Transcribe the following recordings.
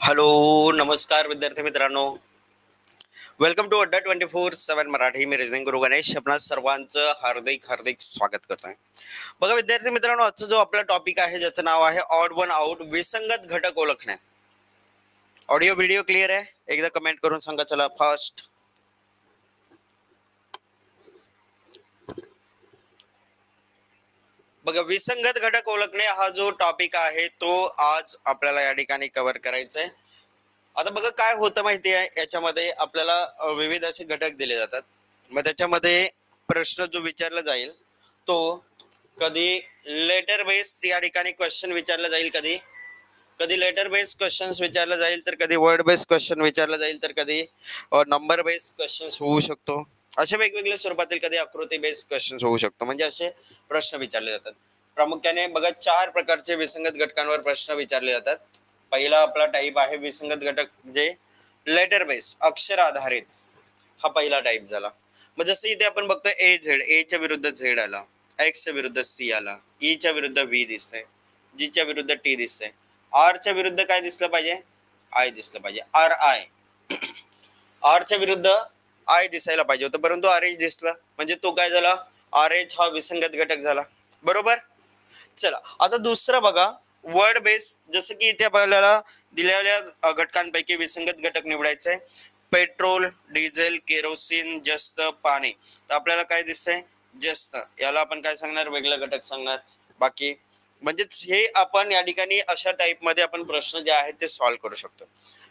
Hello, नमस्कार विद्यार्थी मित्रांनो. वेलकम टू अड्डा 24/7 मराठी. मी रिझनिंग गुरु गणेश आपणा सर्वांचं हार्दिक हार्दिक स्वागत करतोय. बघा विद्यार्थी मित्रांनो, आजचा जो आपला टॉपिक आहे ज्याचं नाव आहे ऑड वन आउट, विसंगत घटक ओळखणे. ऑडिओ व्हिडिओ क्लिअर आहे? एकदा कमेंट करून सांगा. चला फास्ट. बघा, विसंगत घटक ओळखणे हा जो टॉपिक आहे तो आज आपल्याला या ठिकाणी कव्हर करायचा आहे. आता बघा काय होतं माहिती आहे, याच्यामध्ये आपल्याला विविध असे घटक दिले जातात. मग त्याच्यामध्ये प्रश्न जो विचारला जाईल तो कधी लेटर बेस्ड या ठिकाणी क्वेश्चन विचारला जाईल, कधी कधी लेटर बेस्ड क्वेश्चन्स विचारला जाईल, तर कधी वर्ड बेस्ड क्वेश्चन विचारला जाईल, तर कधी नंबर बेस्ड क्वेश्चन्स होऊ शकतो. असे वेगवेगळ्या स्वरूपातील कधी आकृती बेस्ड क्वेश्चन्स होऊ शकतो. म्हणजे असे प्रश्न विचारले जातात. प्रामुख्याने बघा 4 प्रकारचे विसंगत घटकांवर प्रश्न विचारले जातात. पहिला आपला टाईप आहे विसंगत घटक जे लेटर बेस अक्षर आधारित. हा पहिला टाईप झाला. मग जसं इथे आपण बघतो ए झेड, ए च्या विरुद्ध झेड आला, एक्स च्या विरुद्ध सी आला, ई च्या विरुद्ध व्ही दिसतंय, जी च्या विरुद्ध टी दिसतंय, आर च्या विरुद्ध काय दिसलं पाहिजे? आय दिसलं पाहिजे. आर आय, आर च्या विरुद्ध आय दिसायला पाहिजे होतं, परंतु आर एच दिसलं, म्हणजे तो काय झाला? आर एच हा विसंगत घटक झाला. बरोबर. चला आता दुसरं बघा, वर्ड बेस. जसं की इथे आपल्याला दिलेल्या घटकांपैकी विसंगत घटक निवडायचे आहे. पेट्रोल, डिझेल, केरोसिन, जस्त, पाणी. तर आपल्याला काय दिसतंय? जस्त. याला आपण काय सांगणार? वेगळा घटक सांगणार. बाकी म्हणजेच हे आपण या ठिकाणी अशा टाइप मध्ये आपण प्रश्न जे आहेत ते सॉल्व्ह करू शकतो.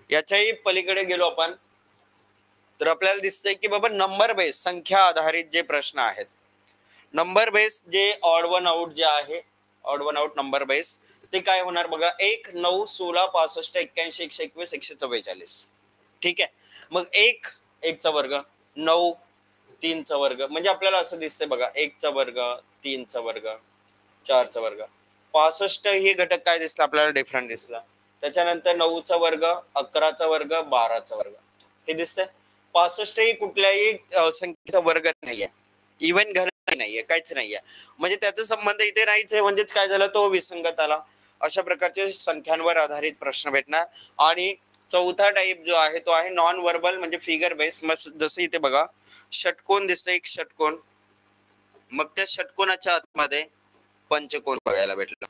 याच्याही पलीकडे गेलो आपण तर आपल्याला दिसतंय की बाबा नंबर बेस, संख्या आधारित जे प्रश्न आहेत, नंबर बेस जे ऑड वन आउट जे आहे, odd one out number base, ते काय होणार बघा? 1, 9, 16, 65, 81, 121, 144. ठीक आहे. मग 1 चा वर्ग, 9 3 चा वर्ग, म्हणजे आपल्याला असं दिसतंय बघा 1 चा वर्ग, 3 चा वर्ग, 4 चा वर्ग. 65 हे घटक काय दिसलं आपल्याला? डिफरंट दिसला. त्याच्यानंतर 9 चा वर्ग, 11 चा वर्ग, 12 चा वर्ग, हे दिसतंय. 65 ही कुठल्याही संख्येचा वर्ग नाहीये, इव्हन घर नाहीये, काहीच नाहीये, म्हणजे त्याचा संबंध इथे नाहीच आहे. म्हणजेच काय झालं? तो विसंगत आला. अशा प्रकारचे संख्यांवर आधारित प्रश्न भेटणार. आणि चौथा टाइप जो आहे तो आहे नॉन वर्बल, म्हणजे फिगर बेस. मग जसं इथे बघा षटकोन दिसतंय, एक षटकोन, मग त्या षटकोनाच्या आतमध्ये पंचकोन बघायला भेटला.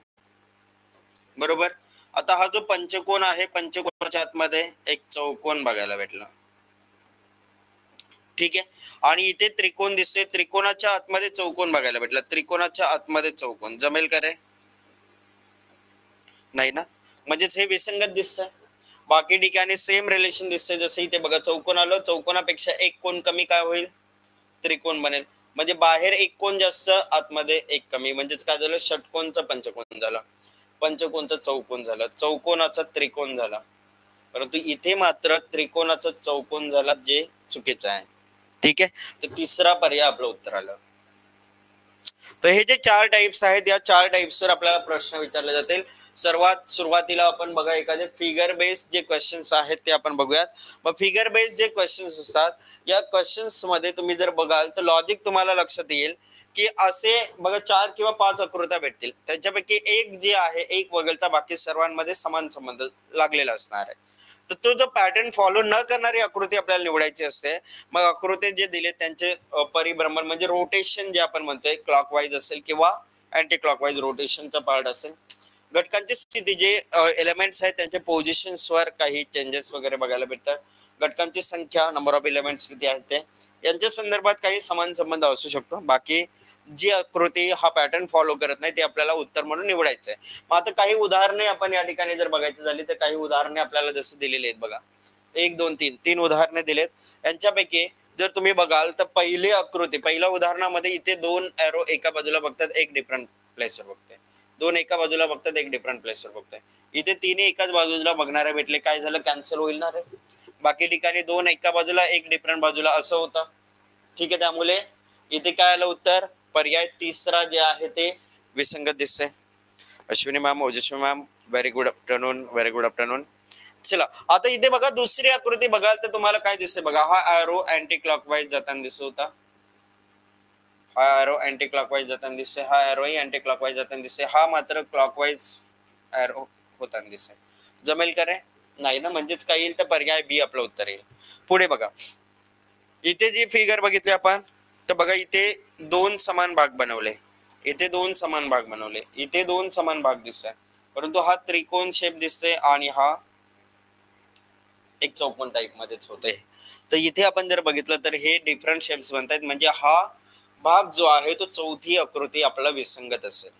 बरोबर. आता हा जो पंचकोन आहे, पंचकोनाच्या आतमध्ये एक चौकोन बघायला भेटला. ठीक आहे. आणि इथे त्रिकोण दिसते, त्रिकोणाच्या आतमध्ये चौकोन बघायला भेटला. त्रिकोणाच्या आतमध्ये चौकोन जमेल का रे? नाही ना. म्हणजेच हे विसंगत दिसतंय. बाकी ठिकाणी सेम रिलेशन दिसतंय. जसं इथे बघा चौकोन आलं, चौकोनापेक्षा एक कोण कमी काय होईल? त्रिकोण बनेल. म्हणजे बाहेर एक कोण जास्त, आतमध्ये एक कमी. म्हणजेच काय झालं? षटकोनचा पंचकोन झाला, पंचकोनचा चौकोन झाला, चौकोनाचा त्रिकोण झाला. परंतु इथे मात्र त्रिकोणाचा चौकोन झाला, जे चुकीचं आहे. ठीक आहे. तर तिसरा पर्याय आपलं उत्तर आलं. तर हे जे 4 टाइप्स आहेत, या 4 टाइप्सवर आपल्याला प्रश्न विचारले जातील. सर्वात सुरुवातीला आपण बघा एखादे फिगर बेस्ड जे क्वेश्चन्स आहेत ते आपण बघूयात. मग फिगर बेस्ड जे क्वेश्चन्स असतात, या क्वेश्चन्स मध्ये तुम्ही जर बघाल तर लॉजिक तुम्हाला लक्षात येईल की असे बघा 4 किंवा 5 आकृत्या भेटतील. त्याच्यापैकी एक जे आहे, एक वगळता बाकी सर्वांमध्ये समान संबंध लागलेला असणार आहे. तर तो जो पॅटर्न फॉलो न करणारी आकृती आपल्याला निवडायची असते. मग आकृती जे दिले त्यांचे परिभ्रमण म्हणजे रोटेशन जे आपण म्हणतोय, क्लॉकवाईज असेल किंवा अँटी क्लॉकवाईज रोटेशनचा पार्ट असेल. घटकांची स्थिती जे एलिमेंट्स आहेत त्यांच्या पोझिशन्सवर काही चेंजेस वगैरे बघायला भेटतात. घटकांची संख्या, नंबर ऑफ एलिमेंट्स किती आहेत ते, यांच्या संदर्भात काही समान संबंध असू शकतो. बाकी जी आकृती हा पॅटर्न फॉलो करत नाही ते आपल्याला उत्तर म्हणून निवडायचं आहे. मग आता काही उदाहरणे आपण या ठिकाणी जर बघायची झाली तर काही उदाहरणे आपल्याला जसं दिलेली आहेत बघा. 1, 2, 3 उदाहरणे दिलेत. यांच्यापैकी जर तुम्ही बघाल तर पहिली आकृती, पहिल्या उदाहरणामध्ये इथे 2 एरो एका बाजूला बघतात, एक डिफरंट प्लेसवर बघताय. 2 एका बाजूला बघतात, एक डिफरंट प्लेसवर बघताय. इथे 3 एकाच बाजूला बघणारे भेटले, काय झालं? कॅन्सल होईल ना रे. बाकी ठिकाणी 2 एका बाजूला, एक डिफरंट बाजूला असं होतं. ठीक आहे. त्यामुळे इथे काय आलं उत्तर? पर्याय तिसरा जे आहे ते विसंगत दिसतंय. Ashwini ma'am, Ojaswi ma'am, very good afternoon, very good afternoon. चला आता इथे बघा दुसरी आकृती बघाल तर तुम्हाला काय दिसते बघा. हा एरो अँटी क्लॉकवाईज जाताना दिसत होता, हा एरो अँटी क्लॉकवाईज जाताना दिसते, हा एरोही अँटी क्लॉकवाईज जाताना दिसते, हा मात्र क्लॉकवाईज एरो होताना दिसते. जमेल का रे? नाही ना, म्हणजेच काय येईल तर पर्याय बी आपलं उत्तर येईल. पुढे बघा, इथे जी फिगर बघितली आपण, तर बघा इथे दोन समान भाग बनवले, इथे दोन समान भाग बनवले, इथे दोन समान भाग दिसत, परंतु हा त्रिकोण शेप दिसतोय आणि हा एक चौकोन टाईप मध्येच होते. तर इथे आपण जर बघितलं तर हे डिफरंट शेप्स बनतात, म्हणजे हा भाग जो आहे तो चौथी आकृती आपल्याला विसंगत असेल.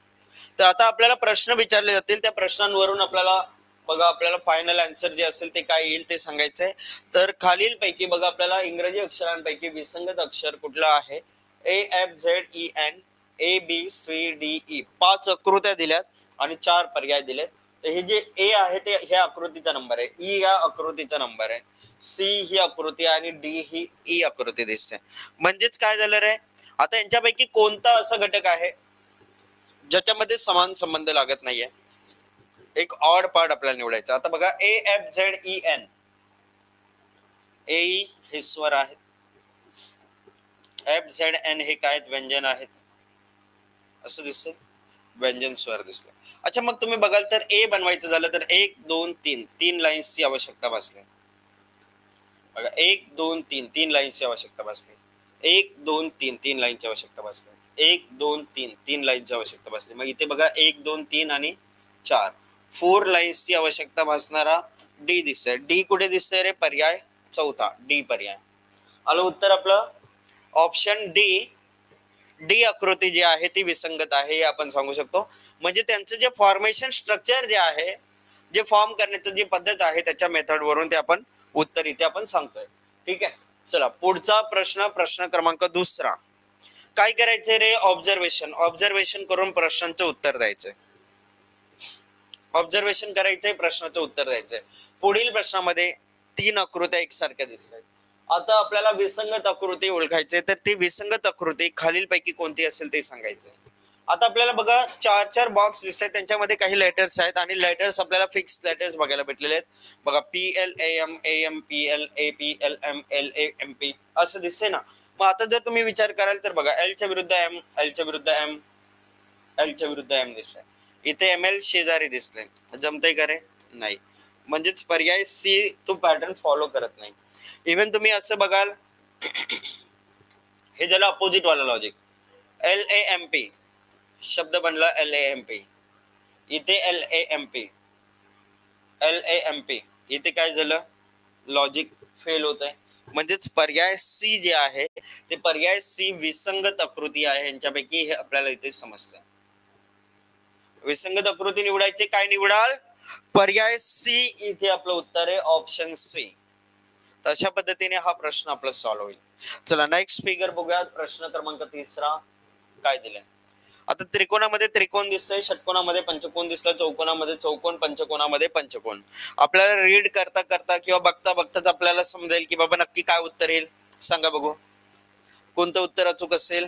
तर आता आपल्याला प्रश्न विचारले जातील, त्या प्रश्नांवरून आपल्याला बघा आपल्याला फायनल आन्सर जे असेल ते काय येईल ते सांगायचंय. तर खालील पैकी बघा आपल्याला इंग्रजी अक्षरांपैकी विसंगत अक्षर कुठलं आहे. AFZEN ABCDE 5 आकृत्या दिल्यात आणि 4 पर्याय दिलेत. तर हे जे ए आहे ते ह्या आकृतीचा नंबर आहे, ई या आकृतीचा नंबर आहे, सी ही आकृती आणि डी ही ई आकृती दिसते. म्हणजेच काय झालं रे, आता यांच्यापैकी कोणता असा घटक आहे ज्याच्यामध्ये समान संबंध लागत नाहीये. एक ऑड पार्ट आपल्याला निवडायचा. आता बघा AFZEN, ए हे स्वर आहेत, FZN हे काय व्यंजन आहेत असं दिसतंय, व्यंजन स्वर दिसलं. अच्छा, मग तुम्ही बघाल तर ए बनवायचं झालं तर 1 2 3 तीन लाईन्सची आवश्यकता भासली. बघा 1 2 3 तीन लाईन्सची आवश्यकता भासली, 1 2 3 तीन लाईनची आवश्यकता भासली, 1 2 3 तीन लाईनची आवश्यकता भासली. मग इथे बघा 1 2 3 आणि 4 4 लाईन्सची आवश्यकता भासणारा डी दिसतंय. डी कुठे दिसतंय रे, पर्याय चौथा डी पर्याय. आलं उत्तर आपलं ऑप्शन डी. डी आकृती जी आहे ती विसंगत आहे हे आपण सांगू शकतो. म्हणजे त्यांचं जे फॉर्मेशन स्ट्रक्चर जे आहे, जे फॉर्म करण्याची जी पद्धत आहे त्याच्या मेथड वरून ते आपण उत्तर इथे आपण सांगतोय. ठीक आहे, चला पुढचा प्रश्न, प्रश्न क्रमांक दुसरा. काय करायचंय रे, ऑब्झर्वेशन. ऑब्झर्वेशन करून प्रश्नांचं उत्तर द्यायचंय. ऑब्झर्वेशन करायचंय, प्रश्नाचं उत्तर द्यायचंय. पुढील प्रश्नामध्ये 3 आकृत्या एकसारख्या दिसतात. आता आपल्याला विसंगत आकृती ओळखायचे, तर ती विसंगत आकृती खालीलपैकी कोणती असेल ते सांगायचंय. आता आपल्याला बघा 4 बॉक्स दिसतात, त्यांच्यामध्ये काही लेटर्स आहेत आणि लेटर्स आपल्याला फिक्स लेटर्स बघायला भेटलेले आहेत. बघा PLAM AM PL AP LM LA MP असं दिसतंय ना. मग आता जर तुम्ही विचार कराल तर बघा एलच्या विरुद्ध एम, एलच्या विरुद्ध एम, एलच्या विरुद्ध एम दिसतंय. इथे ML शेजारी दिसले, जमतंय का रे, नाही. म्हणजेच पर्याय सी तो पॅटर्न फॉलो करत नाही. इव्हन तुम्ही असं बघाल, हे झालं अपोजिट वाला लॉजिक. LAMP शब्द बनला LAMP, इथे LAMP LAMP, इथे काय झालं, लॉजिक फेल होत आहे. म्हणजेच पर्याय सी जे आहे ते पर्याय सी विसंगत आकृती आहे यांच्यापैकी, हे आपल्याला इथे समजतं. विसंगत आकृती निवडायचे, काय निवडाल, पर्याय सी इथे आपलं उत्तर आहे, ऑप्शन सी. अशा पद्धतीने हा प्रश्न आपला सॉल्व्ह होईल. चला नेक्स्ट फिगर बघूया, प्रश्न क्रमांक तिसरा. काय दिलंय, आता त्रिकोणामध्ये त्रिकोण दिसतोय, षटकोनामध्ये पंचकोन दिसलं, चौकोनामध्ये चौकोन, पंचकोनामध्ये पंचकोन. आपल्याला रीड करता करता किंवा बघता बघताच आपल्याला समजेल की बाबा नक्की काय उत्तर येईल. सांगा बघू कोणतं उत्तर अचूक असेल.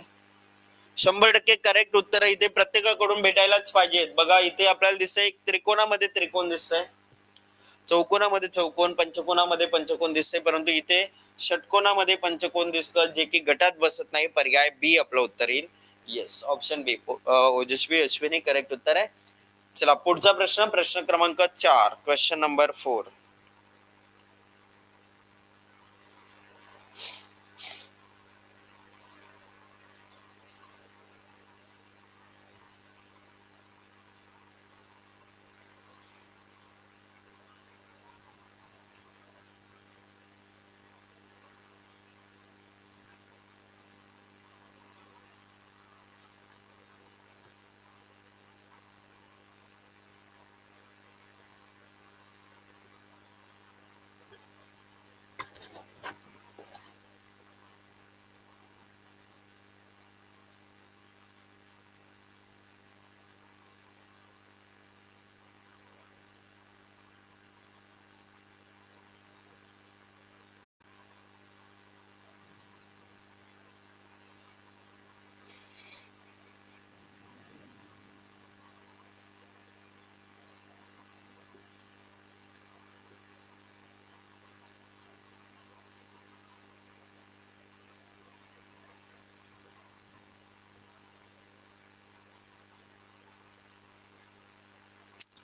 100% करेक्ट उत्तर इथे प्रत्येकाकडून भेटायलाच पाहिजे. बघा इथे आपल्याला दिसतंय एक त्रिकोणामध्ये त्रिकोण दिसतंय, चौकोनामध्ये चौकोन, पंचकोनामध्ये पंचकोन दिसतंय, परंतु इथे षटकोनामध्ये पंचकोन दिसतं जे की गटात बसत नाही. पर्याय बी आपलं उत्तर येईल. येस, ऑप्शन बी ओजस्वी अश्विनी करेक्ट उत्तर आहे. चला पुढचा प्रश्न, प्रश्न क्रमांक 4, क्वेश्चन नंबर 4.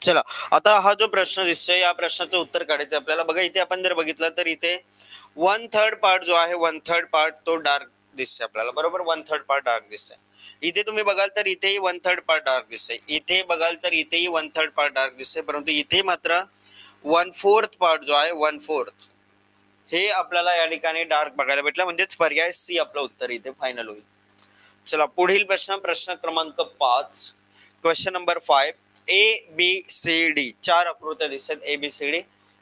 चला, आता हा जो प्रश्न दिसतोय या प्रश्नाचं उत्तर काढायचं आपल्याला. बघा इथे आपण जर बघितलं तर इथे 1/3 पार्ट जो आहे 1/3 पार्ट तो डार्क दिसतोय आपल्याला, बरोबर. 1/3 पार्ट डार्क दिसतोय. इथे तुम्ही बघाल तर इथेही 1/3 पार्ट डार्क दिसतोय, इथे बघाल तर इथेही 1/3 पार्ट डार्क दिसतोय, परंतु इथे मात्र 1/4 पार्ट जो आहे 1/4 हे आपल्याला या ठिकाणी डार्क बघायला भेटला, म्हणजेच पर्याय सी आपलं उत्तर इथे फायनल होईल. चला पुढील प्रश्न, प्रश्न क्रमांक 5, क्वेश्चन नंबर 5. ABCD 4 आकृत्या दिसतात. ABCD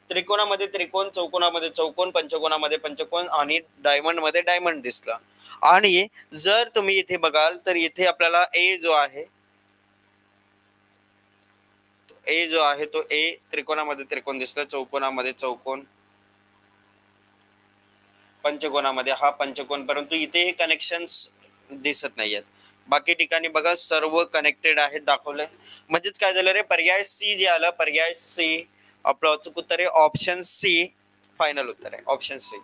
त्रिकोणामध्ये त्रिकोण, चौकोनामध्ये चौकोन, पंचकोनामध्ये पंचकोन आणि डायमंड मध्ये डायमंड दिसला. आणि जर तुम्ही इथे बघाल तर इथे आपल्याला ए जो आहे तो ए त्रिकोणामध्ये त्रिकोण दिसला, चौकोनामध्ये चौकोन, पंचकोनामध्ये हा पंचकोन, परंतु इथे हे कनेक्शन्स दिसत नाहीयेत. बाकी ठिकाणी बघा सर्व कनेक्टेड आहेत दाखवलंय. म्हणजेच काय झालं रे, पर्याय सी जे आलं, पर्याय सी आपलं अचूक उत्तर आहे. ऑप्शन सी फायनल उत्तर आहे. ऑप्शन सी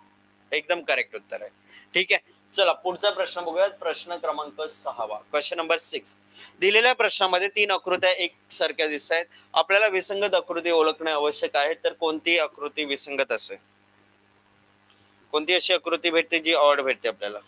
एकदम करेक्ट उत्तर आहे. ठीक आहे. चला पुढचा प्रश्न बघूयात. प्रश्न क्रमांक 6, क्वेश्चन नंबर 6. दिलेल्या प्रश्नामध्ये 3 आकृत्या एक सारख्या दिसत आहेत. आपल्याला विसंगत आकृती ओळखणे आवश्यक आहे. तर कोणती आकृती विसंगत असेल? कोणती अशी आकृती भेटते जी ऑड भेटते आपल्याला?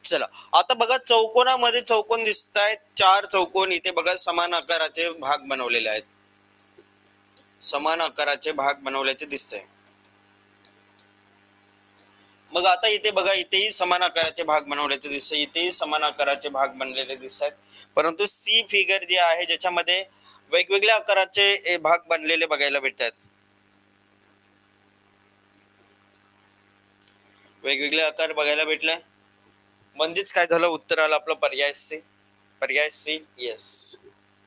चला आता बघा चौकोनामध्ये चौकोन दिसत आहेत, 4 चौकोन. इथे बघा समान आकाराचे भाग बनवलेले आहेत, समान आकाराचे भाग बनवल्याचे दिसतंय. मग आता इथे बघा इथेही समान आकाराचे भाग बनवल्याचे दिसतंय, इथेही समान आकाराचे भाग बनलेले दिसत आहेत. परंतु सी फिगर जे आहे ज्याच्यामध्ये वेगवेगळ्या आकाराचे भाग बनलेले बघायला भेटतात, वेगवेगळे आकार बघायला भेटले. म्हणजेच काय झालं, उत्तर आलं आपलं पर्याय सी. पर्याय सी येस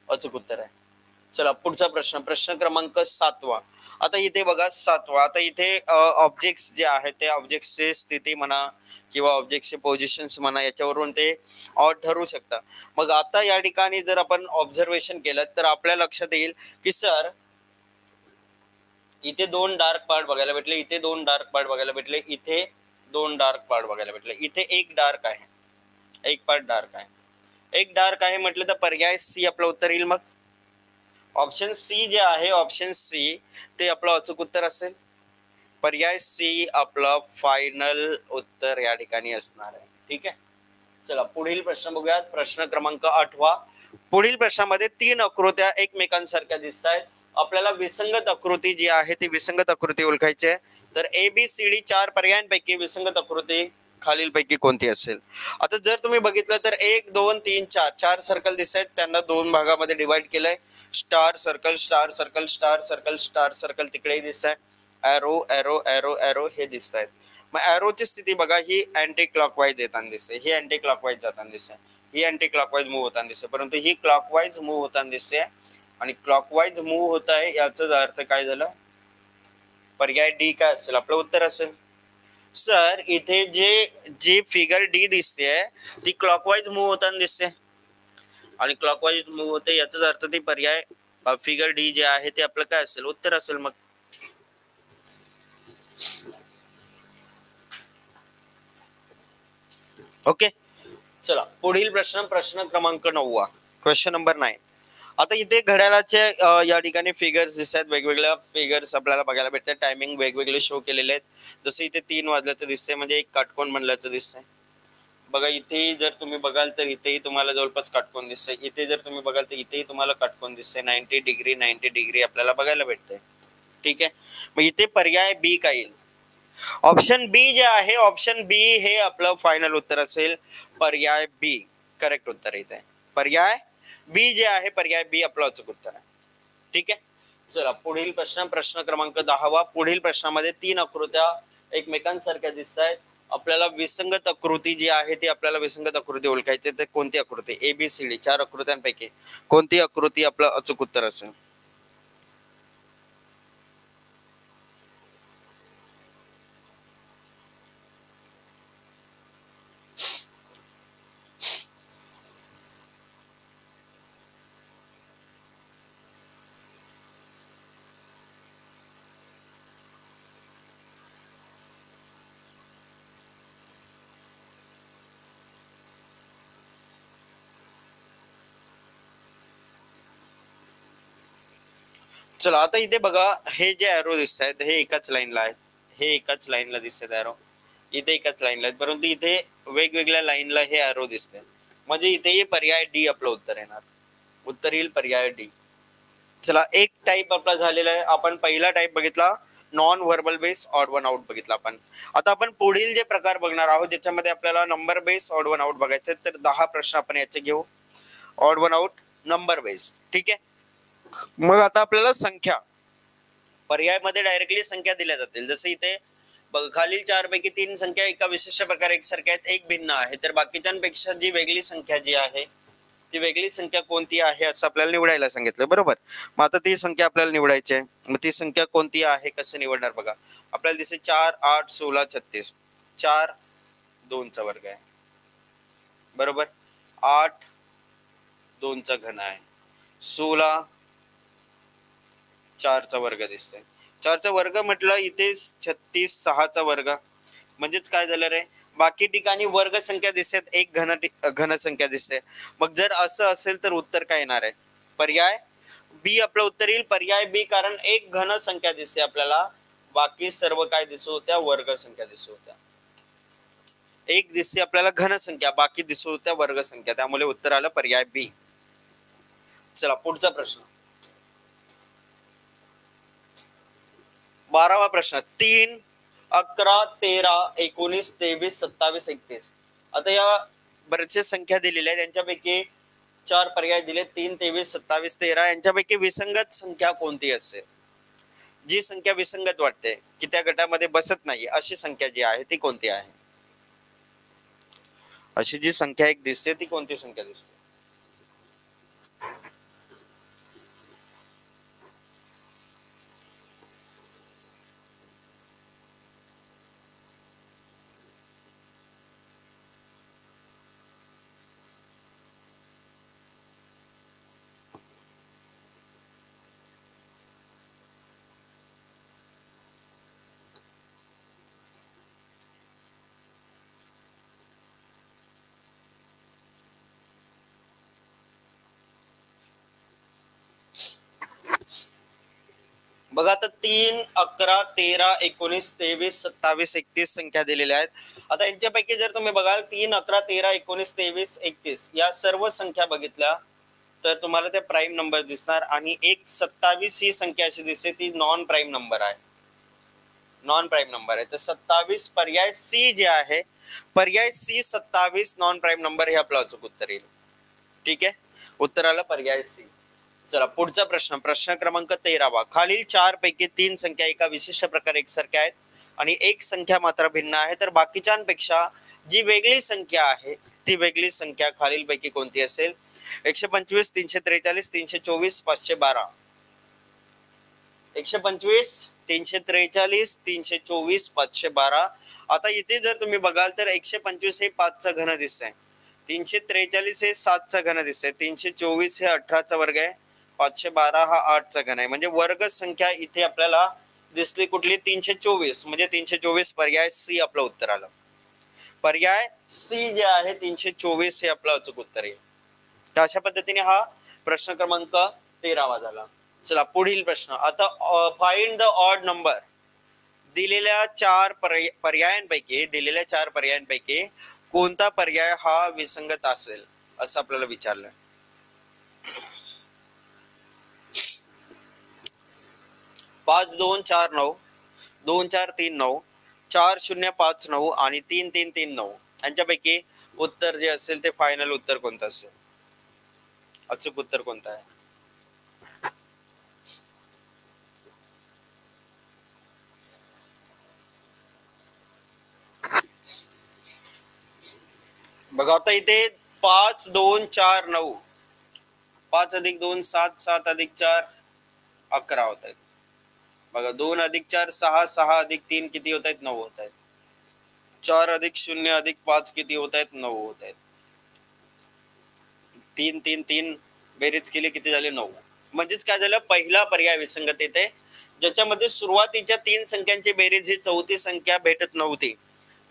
अचूक उत्तर आहे. चला पुढचा प्रश्न, प्रश्न क्रमांक 7. आता इथे बघा 7. आता इथे ऑब्जेक्ट्स जे आहेत ते ऑब्जेक्टची स्थिती म्हणा किंवा ऑब्जेक्टचे पोझिशन्स म्हणा याच्यावरून ते ऑड ठरू शकतात. मग आता या ठिकाणी जर आपण ऑब्झर्वेशन केलं तर आपल्या लक्षात येईल की सर इथे 2 डार्क पार्ट बघायला भेटले, इथे 2 डार्क पार्ट बघायला भेटले, इथे 2 डार्क पार्ट बघायला भेटले, इथे एक डार्क आहे, एक पार्ट डार्क आहे. एक डार्क आहे म्हटलं तर पर्याय सी आपलं उत्तर येईल. मग ऑप्शन सी जे आहे, ऑप्शन सी ते आपलं अचूक उत्तर असेल. पर्याय सी आपलं फायनल उत्तर या ठिकाणी असणार आहे. ठीक आहे. चला पुढील प्रश्न बघूयात. प्रश्न क्रमांक 8. पुढील प्रश्नामध्ये 3 आकृत्या एकमेकांसारख्या दिसत आहेत. आपल्याला विसंगत आकृती जी आहे ती विसंगत आकृती ओळखायची आहे. तर ABCD 4 पर्यायांपैकी विसंगत आकृती खालीलपैकी कोणती असेल? आता जर तुम्ही बघितलं तर 1 2 3 4 4 सर्कल दिसत आहेत, त्यांना 2 भागामध्ये डिवाइड केलंय. Star circle, star circle, star circle, star circle तिकडेही दिसत आहे. एरो एरो एरो एरो हे दिसत आहेत. मग एरोची स्थिती बघा, ही अँटी क्लॉकवाईज येताना दिसते, ही अँटी क्लॉकवाईज जाताना दिसते, ही अँटी क्लॉकवाईज मूव्ह होताना दिसते, परंतु ही क्लॉकवाईज मूव्ह होताना दिसते. आणि क्लॉकवाईज मूव्ह होत आहे याचाच अर्थ काय झालं, पर्याय डी काय असेल आपलं उत्तर असेल. सर इथे जी फिगर डी दिसते ती क्लॉकवाईज मूव्ह होताना दिसते आणि क्लॉकवाईज मूव्ह होते याचाच अर्थ ती पर्याय फिगर डी जे आहे ते आपलं काय असेल, उत्तर असेल. मग ओके. चला पुढील प्रश्न, प्रश्न क्रमांक 9, क्वेश्चन नंबर 9. आता इथे घड्याळाचे या ठिकाणी फिगर्स दिसत आहेत, वेगवेगळ्या फिगर्स आपल्याला बघायला भेटतात. टायमिंग वेगवेगळे शो केलेले आहेत. जसं इथे 3 वाजल्याचं दिसतंय म्हणजे एक काटकोन बनल्याचं दिसतंय. बघा इथेही जर तुम्ही बघाल तर इथेही तुम्हाला जवळपास काटकोन दिसतंय, इथे जर तुम्ही बघाल तर इथेही तुम्हाला काटकोन दिसतंय. 90 डिग्री 90 डिग्री आपल्याला बघायला भेटतंय. ठीक आहे. मग इथे पर्याय बी काय येईल? ऑप्शन बी जे आहे, ऑप्शन बी हे आपलं फायनल उत्तर असेल. पर्याय बी करेक्ट उत्तर इथे. पर्याय बी जे आहे, पर्याय बी आपलं अचूक उत्तर आहे. ठीक आहे. चला पुढील प्रश्न, प्रश्न क्रमांक 10. पुढील प्रश्नामध्ये 3 आकृत्या एकमेकांसारख्या दिसत आहेत. आपल्याला विसंगत आकृती जी आहे ती आपल्याला विसंगत आकृती ओळखायची, तर कोणती आकृती? ABCD 4 आकृत्यांपैकी कोणती आकृती आपलं अचूक उत्तर असेल? चला आता इथे बघा, हे जे एरो दिसत आहेत हे एकाच लाईनला आहेत, हे एकाच लाईनला दिसत एरो, इथे एकाच लाईनला आहेत, परंतु इथे वेगवेगळ्या लाईनला हे एरो दिसते, म्हणजे इथे हे पर्याय डी आपलं उत्तर येणार. उत्तर येईल पर्याय डी. चला एक टाइप आपला झालेला आहे. आपण पहिला टाइप बघितला non verbal base odd one out बघितला आपण. आता आपण पुढील जे प्रकार बघणार आहोत ज्याच्यामध्ये आपल्याला number base odd one out बघायचे, तर 10 प्रश्न आपण याचे घेऊ. Odd one out, number base, ठीक आहे. मग आता आपल्याला संख्या पर्यायमध्ये डायरेक्टली संख्या दिल्या जातील. जसं इथे खालील 4 पैकी 3 संख्या एका विशिष्ट प्रकारे एकसारख्या आहेत, एक भिन्न आहे, तर बाकीच्यांपेक्षा जी वेगळी संख्या जी आहे ती वेगळी संख्या कोणती आहे असं आपल्याला निवडायला सांगितलं, बरोबर. मग आता ती संख्या आपल्याला निवडायची आहे. मग ती संख्या कोणती आहे कसं निवडणार बघा. आपल्याला दिसेल 4, 8, 16, 36. 4 2 चा वर्ग आहे, बरोबर. 8 2 चा घन आहे. 16 4 चा वर्ग दिसतोय. 4 चा वर्ग म्हटलं इथे 36 6 चा वर्ग, म्हणजेच काय झालं रे, बाकी ठिकाणी वर्ग संख्या दिसत, एक घन संख्या दिसते. मग जर असं असेल तर उत्तर काय येणार आहे? पर्याय बी आपलं उत्तर येईल. पर्याय बी, कारण एक घन संख्या दिसते आपल्याला, बाकी सर्व काय दिसत होत्या, वर्ग संख्या दिसत होत्या. एक दिसते आपल्याला घन संख्या, बाकी दिसत होत्या वर्ग संख्या, त्यामुळे उत्तर आलं पर्याय बी. चला पुढचा प्रश्न, 12वा प्रश्न. 3 11 13 19 23 27 31. आता या बरेचशे संख्या दिलेल्या आहेत, त्यांच्यापैकी 4 पर्याय दिले, 3 23 27 13. यांच्यापैकी विसंगत संख्या कोणती असेल? जी संख्या विसंगत वाटते की त्या गटामध्ये बसत नाही अशी संख्या जी आहे ती कोणती आहे? अशी जी संख्या एक दिसते ती कोणती संख्या दिसते? बघा आता 3 11 13 19 23 27 31 संख्या दिलेल्या आहेत. आता यांच्यापैकी जर तुम्ही बघाल 3 11 13 19 23 31 या सर्व संख्या बघितल्या तर तुम्हाला ते प्राईम नंबर दिसणार, आणि 27 ही संख्या अशी दिसते ती नॉन प्राईम नंबर आहे. नॉन प्राईम नंबर आहे, तर 27 पर्याय सी जे आहे, पर्याय सी 27 नॉन प्राईम नंबर हे आपलं अचूक उत्तर येईल. ठीक आहे, उत्तर आलं पर्याय सी. चला पुढचा प्रश्न, प्रश्न क्रमांक 13वा. खालील 4 पैकी 3 संख्या एका विशिष्ट प्रकारे एकसारख्या आहेत आणि एक संख्या मात्र भिन्न आहे, तर बाकीच्यांपेक्षा जी वेगळी संख्या आहे ती वेगळी संख्या खालील पैकी कोणती असेल? 125 343 324 512. 125 343 324 512. आता इथे जर तुम्ही बघाल तर 125 हे 5 चा घन दिसतंय, 343 हे 7 चा घन दिसतंय, 324 हे 18 चा वर्ग आहे, 512 हा 8 चा घन आहे. म्हणजे वर्ग संख्या इथे आपल्याला दिसली कुठली? 324. म्हणजे 324 पर्याय सी आपलं उत्तर आलं. पर्याय सी जे आहे 324 हे आपलं अचूक उत्तर आहे. तर अशा पद्धतीने हा प्रश्न क्रमांक 13वा झाला. चला पुढील प्रश्न. आता फाइंड द ऑड नंबर. दिलेल्या 4 पर्यायांपैकी कोणता पर्याय हा विसंगत असेल असं आपल्याला विचारलं. 5 2 4 9, 2 4 3 9, 4 0 5 9 आणि 3 3 3 9 यांच्यापैकी उत्तर जे असेल ते फायनल उत्तर कोणतं असेल? अचूक उत्तर कोणतं आहे? बघा आता इथे 5 2 4 9, 5 अधिक 2 7, 7 अधिक 4 11 होत आहेत. बघा 2 अधिक 4 6, 6 अधिक 3 किती होत आहेत? 9 होत आहेत. 4 अधिक 0 अधिक 5 किती होत आहेत? 9 होत आहेत. 3 3 3 बेरीज केली किती झाले? 9. म्हणजेच काय झालं? पहिला पर्याय विसंगत येते, ज्याच्यामध्ये सुरुवातीच्या 3 संख्यांची बेरीज ही चौथी संख्या भेटत नव्हती.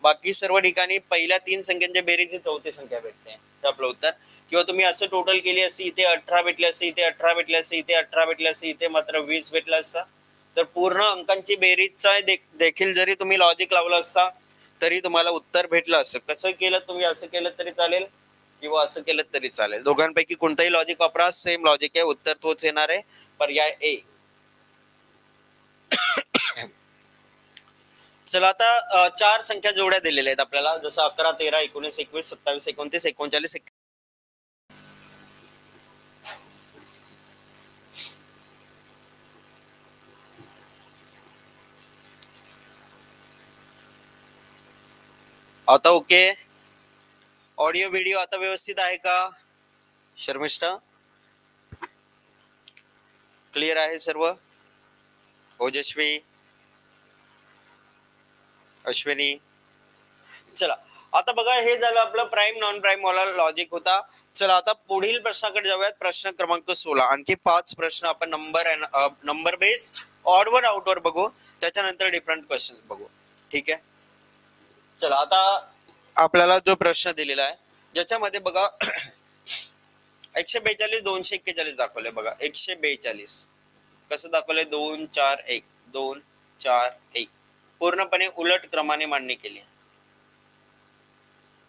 बाकी सर्व ठिकाणी पहिल्या 3 संख्यांच्या बेरीज ही चौथी संख्या भेटते. हे आपलं उत्तर. किंवा तुम्ही असं टोटल केली असती, इथे 18 भेटले असते, इथे 18 भेटले असते, इथे 18 भेटले असते, इथे मात्र 20 भेटला असता. तर पूर्ण अंकांची बेरीजचा देखील जरी तुम्ही लॉजिक लावलं असता तरी तुम्हाला उत्तर भेटलं असतं. कसं केलं तुम्ही? असं केलं तरी चालेल किंवा असं केलं तरी चालेल. दोघांपैकी कोणताही लॉजिक वापरा, सेम लॉजिक आहे, उत्तर तोच येणार आहे, पर्याय ए. चला आता 4 संख्या जोड्या दिलेल्या आहेत आपल्याला, जसं 11 13 19 21 27 29 39. आता ओके, ऑडिओ व्हिडिओ आता व्यवस्थित आहे का शर्मिष्ठा? क्लिअर आहे सर्व? ओजस्वी, अश्विनी. चला आता बघा, हे झालं आपलं प्राइम नॉन प्राइम वाला लॉजिक होता. चला आता पुढील प्रश्नाकडे जाऊयात. प्रश्न क्रमांक 16. आणखी 5 प्रश्न आपण number base odd were out वर बघू, त्याच्यानंतर डिफरंट क्वेश्चन बघू. ठीक आहे. चला आता आपल्याला जो प्रश्न दिलेला आहे ज्याच्यामध्ये बघा 142 241 दाखवले. बघा 142 कसं दाखवलंय? 2 4 1 2 4 1. पूर्णपणे उलट क्रमाने मांडणी केली.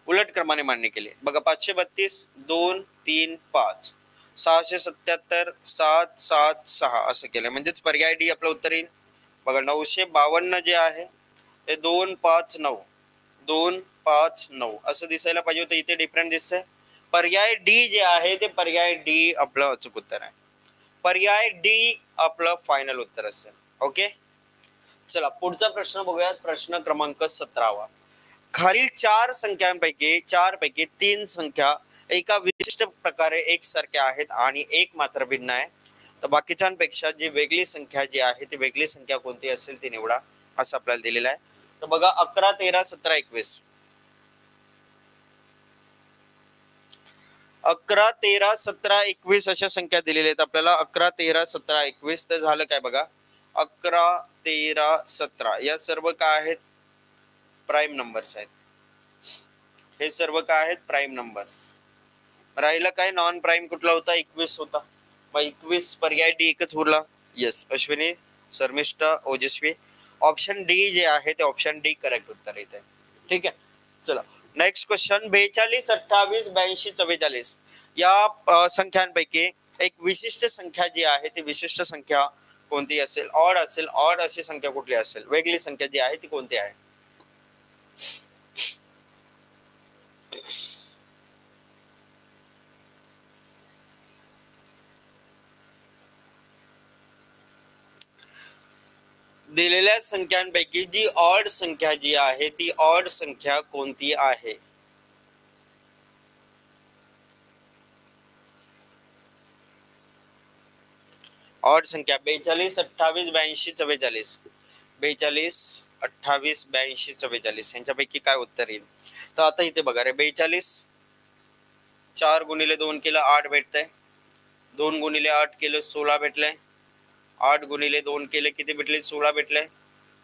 उलट क्रमाने मांडणी केली. बघा 532 2 3 5, 677 7 7 6 असं केलं. म्हणजेच पर्याय डी आपलं उत्तर येईल. बघा 952 जे आहे ते 2 5 9 2 5 9 असं दिसायला पाहिजे होतं, इथे डिफरंट दिसतंय. पर्याय डी जे आहे ते पर्याय डी आपलं अचूक उत्तर आहे. पर्याय डी आपलं फायनल उत्तर असेल. ओके. चला पुढचा प्रश्न बघूयात. प्रश्न क्रमांक 17. खालील 4 संख्यांपैकी 4 पैकी 3 संख्या एका विशिष्ट प्रकारे एकसारख्या आहेत आणि एक मात्र भिन्न आहे. तर बाकीच्यांपेक्षा जी वेगळी संख्या जी आहे ती वेगळी संख्या कोणती असेल ती निवडा, असं आपल्याला दिलेलं आहे. तर बघा 11 13 17 21. 11 13 17 21 अशा संख्या दिलेल्या आहेत आपल्याला. 11 13 17 21. तर झालं काय? बघा 11 13 17 या सर्व काय आहेत? प्राइम नंबर्स आहेत. हे सर्व काय आहेत? Prime numbers. राहिलं काय? नॉन प्राइम कुठला होता? 21 होता. मग 21 पर्याय डी एकच उरला. येस अश्विनी, शर्मिष्ठा, ओजस्वी. ऑप्शन डी जे आहे ते ऑप्शन डी करेक्ट उत्तर येते. ठीक आहे. चला नेक्स्ट क्वेश्चन. 42 28 82 44 या संख्यांपैकी एक विशिष्ट संख्या जी आहे ती विशिष्ट संख्या कोणती असेल? ऑड असेल. ऑड अशी संख्या कुठली असेल? वेगळी संख्या जी आहे ती कोणती आहे? दिलेल्या संख्यांपैकी जी ऑड संख्या जी आहे ती ऑड संख्या कोणती आहे? ऑड संख्या 42 28 82 44. 42 28 82 44 यांच्यापैकी काय उत्तर येईल? तर आता इथे बघा रे, 42 4 गुणिले 2 केलं 8 भेटतंय. 2 गुणिले 8 केलं 16 भेटलंय. 8 गुणिले 2 केले किती भेटले? 16 भेटले.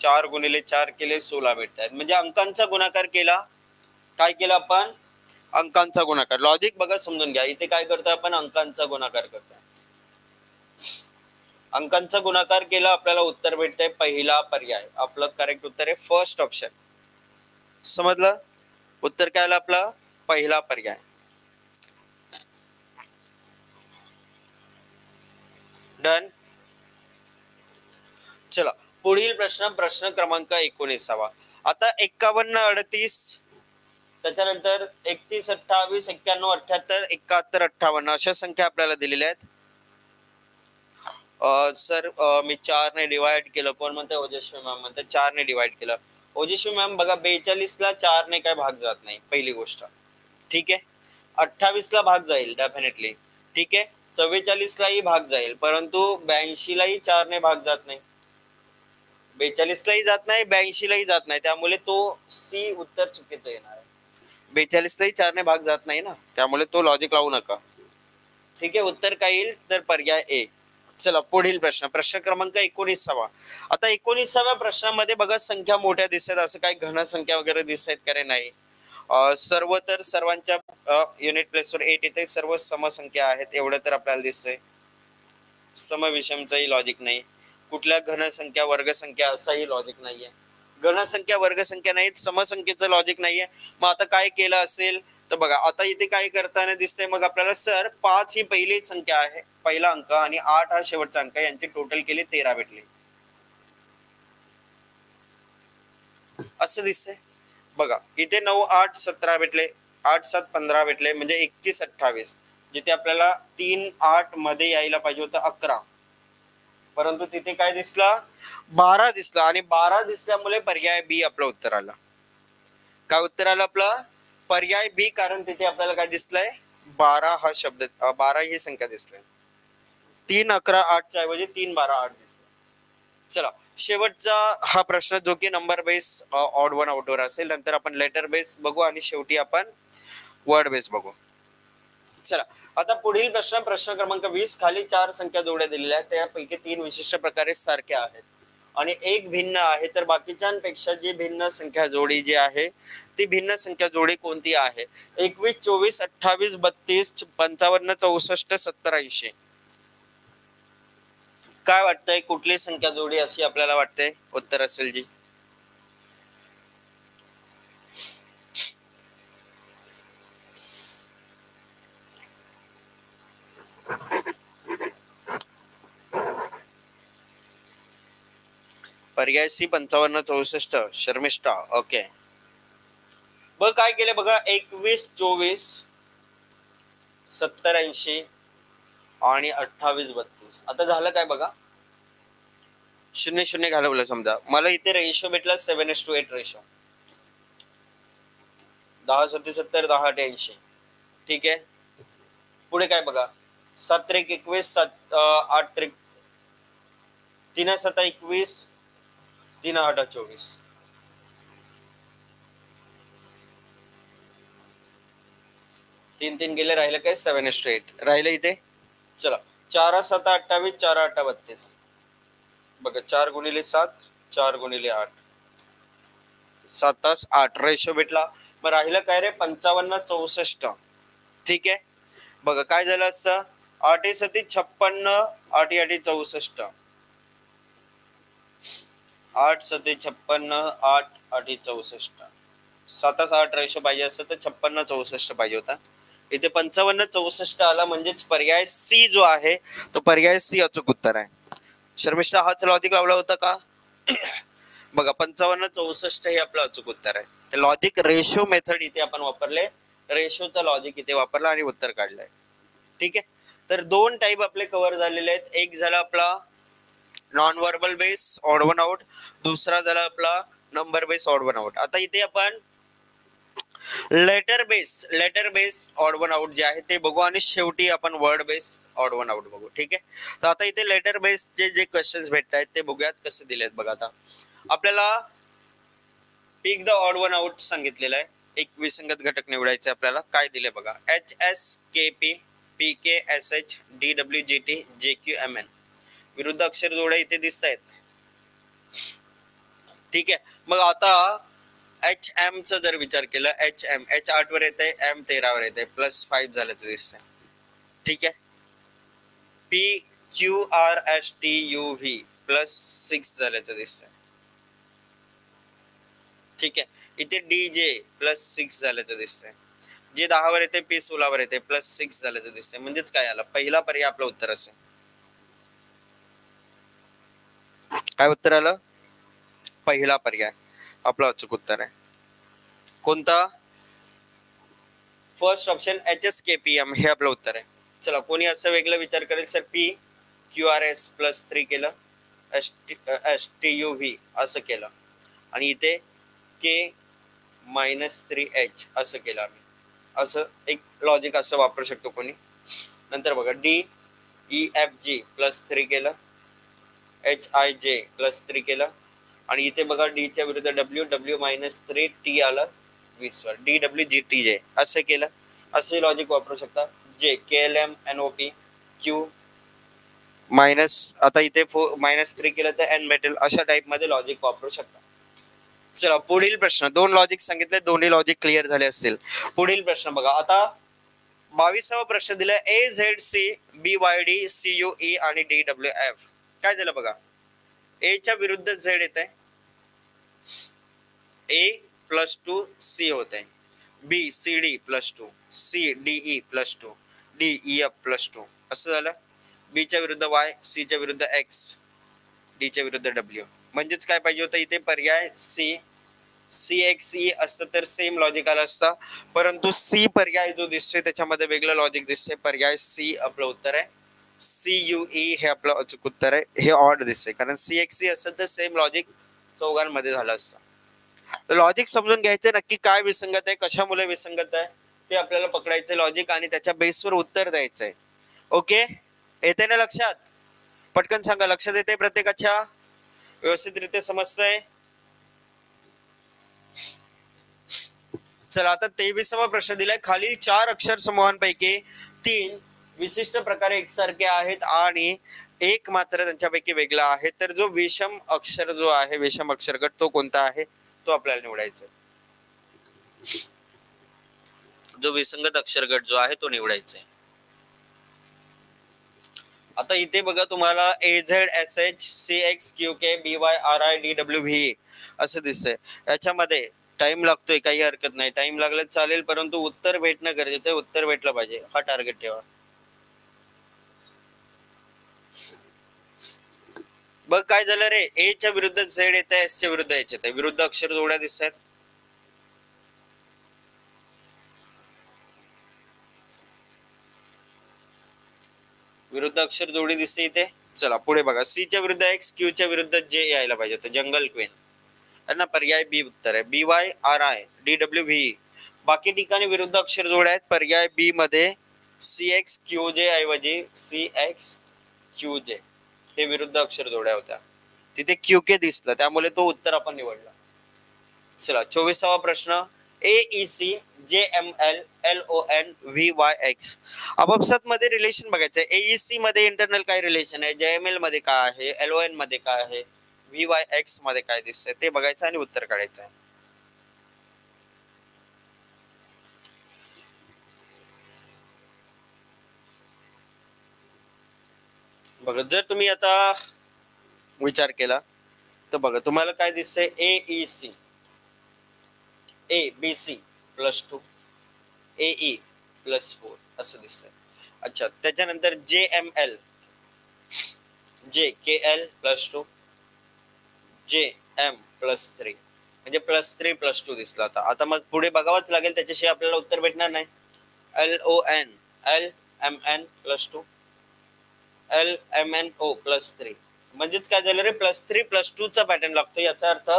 4 गुणिले 4 केले 16 भेटतात. म्हणजे अंकांचा गुणाकार केला. काय केला आपण? अंकांचा गुणाकार. लॉजिक बघा समजून घ्या. इथे काय करतोय आपण? अंकांचा गुणाकार करतोय. अंकांचा गुणाकार केला, आपल्याला उत्तर भेटतंय पहिला पर्याय. आपलं करेक्ट उत्तर आहे फर्स्ट ऑप्शन. समजलं? उत्तर काय आलं आपलं? पहिला पर्याय. डन. चला पुढील प्रश्न. प्रश्न क्रमांक 19. आता 51 38 त्याच्यानंतर 31 28 91 78 71 58 अशा संख्या आपल्याला दिलेल्या आहेत. सर मी 4 ने डिवाइड केलं. कोण म्हणते? ओजस्वी मॅम म्हणते 4 ने डिवाइड केलं. ओजस्वी मॅम बघा 42 ला 4 ने काय भाग जात नाही, पहिली गोष्ट. ठीक आहे. 28ला भाग जाईल डेफिनेटली. ठीक आहे. 44लाही भाग जाईल, परंतु 82लाही 4ने भाग जात नाही, 42लाही जात नाही, 82लाही जात नाही, त्यामुळे तो सी उत्तर चुकीचं येणार आहे. 42लाही 4ने भाग जात नाही ना, त्यामुळे तो लॉजिक लावू नका. ठीक आहे. उत्तर काय येईल तर पर्याय ए. चला पुढील प्रश्न, प्रश्न क्रमांक 19. आता 19व्या प्रश्नामध्ये बघा संख्या मोठ्या दिसत, असं काही घन संख्या वगैरे दिसत का रे? नाही. सर्व तर सर्वांच्या युनिट प्लेसवर 8 येते, सर्व समसंख्या आहेत एवढं तर आपल्याला दिसतंय. समविषमचाही लॉजिक नाही, कुठल्या घनसंख्या वर्गसंख्या असाही लॉजिक नाहीये. घनसंख्या वर्गसंख्या नाहीत, समसंख्येचं लॉजिक नाहीये. मग आता काय केलं असेल तर बघा, आता इथे काय करताना दिसतंय मग आपल्याला, सर 5 ही पहिली संख्या आहे, पहिला अंक, आणि 8 हा शेवटचा अंक, यांची टोटल केली 13 भेटली, असं दिसतंय. बघा इथे 9 8 17 भेटले, 8 7 15 भेटले, म्हणजे 31 28, जिथे आपल्याला 3 8 मध्ये यायला पाहिजे होतं 11, परंतु तिथे काय दिसला 12 दिसला, आणि 12 दिसल्यामुळे पर्याय बी आपलं उत्तर आलं. काय उत्तर आलं आपलं? पर्याय बी, कारण तिथे आपल्याला काय दिसलंय 12 हा शब्द, 12 ही संख्या दिसली, 3 11 8 च्या ऐवजी 3 12 8 दिसलं. चला शेवटचा हा प्रश्न, जो की नंबर बेस ऑड वन आउटवर असेल, नंतर आपण लेटर बेस बघू, आणि शेवटी आपण वर्ड बेस बघू. चला आता पुढील प्रश्न, प्रश्न क्रमांक 20. खाली 4 संख्या जोड्या दिलेल्या आहेत, त्यापैकी 3 विशिष्ट प्रकारे सारख्या आहेत आणि एक भिन्न आहे, तर बाकीच्यांपेक्षा जी भिन्न संख्या जोडी जी आहे ती भिन्न संख्या जोडी कोणती आहे? 21 24 28 32 55 64 70 80. काय वाटतंय, कुठली संख्या जोडी अशी आपल्याला वाटते उत्तर असेल जी? पर्याय सी 55 64. शर्मिष्ठा ओके. बघ काय केले बघा, 21 24 70 80 आणि 28 32. आता झालं काय बघा, 0 0 घालवलं. समजा मला इथे रेशो भेटला 7:8 रेशो, 10 7 70 10 8 80. ठीक आहे. पुढे काय बघा, 7 3 21 8 3 3 7 21 3 8 24. 3 3 गेले, राहिलं काय 7:8 राहिलं इथे. चला 4 7 28 4 8 32. बघा 4 गुणिले 7 4 गुणिले 8 7 8 रेशो भेटला. मग राहिलं काय रे 55 64. ठीक आहे. बघा काय झालं असतं, 8 7 56 8 8 64, 8 7 56 8 8 64, 7 8 रेशो पाहिजे असतं तर 56 64 पाहिजे होता. इथे 55 64 आला, म्हणजेच पर्याय सी जो आहे तो पर्याय सी अचूक उत्तर आहे. शर्मिष्ठा हाच लॉजिक लावला होता का? बघा 55 64 हे आपलं अचूक उत्तर आहे. ते लॉजिक रेशो मेथड इथे आपण वापरले, रेशोचा लॉजिक इथे वापरला आणि उत्तर काढलंय. ठीक आहे. तर 2 टाईप आपले कव्हर झालेले आहेत. एक झाला आपला non verbal base odd one out, दुसरा झाला आपला number base odd one out. आता इथे आपण letter base odd one out जे आहे ते बघू, आणि शेवटी आपण word base odd one out बघू. ठीक आहे. तर आता इथे लेटर बेस जे क्वेश्चन्स भेटत आहेत ते बघूयात कसे दिलेत. बघा आता आपल्याला पिक द ऑड वन आउट सांगितलेलं आहे, एक विसंगत घटक निवडायचे आपल्याला. काय दिले बघा, HSKP PKSH DWGT JQMN. विरुद्ध अक्षर जोड्या इथे दिसत आहेत. ठीक आहे. मग आता HM चा जर विचार केला, HM H 8 वर येते, M 13 वर येते, +5 झाल्याचं दिसतंय. ठीक आहे. PQRSTUV +6 झाल्याचं दिसतंय. ठीक आहे. इथे DJ +6 झाल्याचं दिसतंय. जे 10 वर येते P 16 वर येते, +6 झाल्याचं दिसतंय. म्हणजेच काय आलं, पहिला पर्याय आपलं उत्तर असेल. काय उत्तर आलं? पहिला पर्याय आपलं अचूक उत्तर आहे. कोणता? फर्स्ट ऑप्शन HSKPM हे आपलं उत्तर आहे. चला कोणी असं वेगळं विचार करेल, सर PQRS +3 केलं, STUV असं केलं, आणि इथे K -3H असं केलं आम्ही. असं एक लॉजिक असं वापरू शकतो कोणी. नंतर बघा DEFG +3 केलं, HIJ +3 केलं, आणि इथे बघा D च्या विरुद्ध W -3 T आलं 20 वर, DWGTJ असं केलं. असे लॉजिक वापरू शकता. J KLMNOP Q मायनस, आता इथे -3 केलं तर N भेटेल. अशा टाइप मध्ये लॉजिक वापरू शकता. चला पुढील प्रश्न. 2 लॉजिक सांगितले, दोन्ही लॉजिक क्लिअर झाले असतील. पुढील प्रश्न बघा. आता 22वा प्रश्न दिलाय AZC BYD CUE आणि DWF. काय दिलं बघा. A च्या विरुद्ध Z येत आहे, A +2 C होत आहे, B CD +2, C DE +2, D EF +2 असं झालं. B च्या विरुद्ध Y, C च्या विरुद्ध X, D च्या विरुद्ध W. म्हणजेच काय पाहिजे होतं इथे पर्याय C. CXE असतं तर सेम लॉजिक आलं असतं, परंतु C पर्याय जो दिसतोय त्याच्यामध्ये वेगळं लॉजिक दिसतंय. पर्याय C आपलं उत्तर आहे. CUE हे आपलं अचूक उत्तर आहे. हे ऑड दिसतंय कारण CXE असेल तर सेम लॉजिक चौघांमध्ये झालं असतं. लॉजिक समजून घ्यायचं नक्की काय विसंगत आहे, कशामुळे विसंगत आहे ते आपल्याला पकडायचं लॉजिक, आणि त्याच्या बेसवर उत्तर द्यायचंय. ओके, येते ना लक्षात? पटकन सांगा, लक्षात येते प्रत्येकाच्या? व्यवस्थितरित्या समजतंय? चला आता 23वा प्रश्न दिलाय. खालील 4 अक्षर समूहांपैकी 3 विशिष्ट प्रकारे एकसारखे आहेत आणि एक मात्र त्यांच्यापैकी वेगळा आहे, तर जो विषम अक्षर जो आहे, विषम अक्षर गट तो कोणता आहे तो आपल्याला निवडायचा. जो विसंगत अक्षर गट जो आहे तो निवडायचा आहे. आता इथे बघा तुम्हाला AZSH CXQK BYRI DWV असं दिसतंय. याच्यामध्ये टाइम लागतोय, काही हरकत नाही, टाइम लागला चालेल, परंतु उत्तर भेटणं गरजेचं आहे. उत्तर भेटलं पाहिजे, हा टार्गेट ठेवा. बघ काय झालं रे, A च्या विरुद्ध Z येत आहे, S च्या विरुद्ध H येत आहे, विरुद्ध अक्षर जोड्या दिसत आहेत. विरुद्ध अक्षर जोडी दिसते इथे. चला पुढे बघा. C च्या विरुद्ध X, Q च्या विरुद्ध J यायला पाहिजे होतं, जंगल क्वीन है ना. पर्याय B उत्तर आहे. BYRI DWV. बाकी ठिकाणी विरुद्ध अक्षर जोड्या आहेत. पर्याय B मध्ये CXQJ ऐवजी CXQJ हे विरुद्ध अक्षर जोड्या होत्या. तिथे QK दिसलं, त्यामुळे तो उत्तर आपण निवडला. चला 24वा प्रश्न. AEC JML LON VYX. आपापसात मध्ये रिलेशन बघायचं आहे. AEC मध्ये इंटरनल काय रिलेशन आहे, JML मध्ये काय आहे, LON मध्ये काय आहे, VYX मध्ये काय दिसतंय ते बघायचं आणि उत्तर काढायचं आहे. बघा जर तुम्ही आता विचार केला तर बघा तुम्हाला काय दिसतंय. AEC ABC +2 AE +4 असं दिसतंय. अच्छा, त्याच्यानंतर JML JKL +2 JM +3 म्हणजे +3 +2 दिसला होता. आता मग पुढे बघावंच लागेल, त्याच्याशिवाय आपल्याला उत्तर भेटणार नाही. LON LMN +2 LMNO +3 म्हणजेच काय झालं रे, +3 +2 चा पॅटर्न लागतो. याचा अर्थ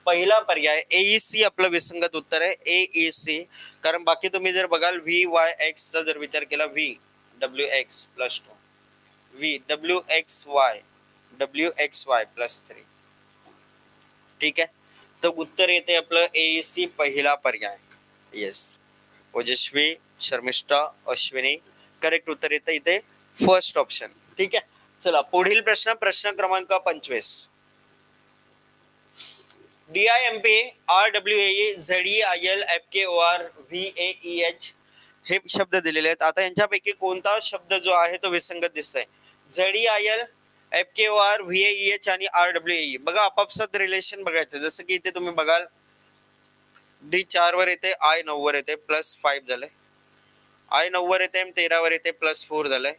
पहिला पर्याय AEC आपलं विसंगत उत्तर आहे. AEC, कारण बाकी तुम्ही जर बघाल VYX चा जर विचार केला, VWX +2 VWXY WXY +3. ठीक आहे, तर उत्तर येते आपलं AEC पहिला पर्याय. येस, ओजस्वी, शर्मिष्ठा, अश्विनी, करेक्ट उत्तर येतं इथे फर्स्ट ऑप्शन. ठीक आहे, चला पुढील प्रश्न. प्रश्न क्रमांक 25. DIMP RWAE ZEIL FKOR VAEH हे शब्द दिलेले आहेत. आता यांच्यापैकी कोणता शब्द जो आहे तो विसंगत दिसतोय. ZEIL FKOR VAEH आणि RWAE बघा आपापसात रिलेशन बघायचं. जसं की इथे तुम्ही बघाल D 4 वर येते, I 9 वर येते, +5 झालंय. I 9 वर येते, M 13 वर येते, +4 झालंय.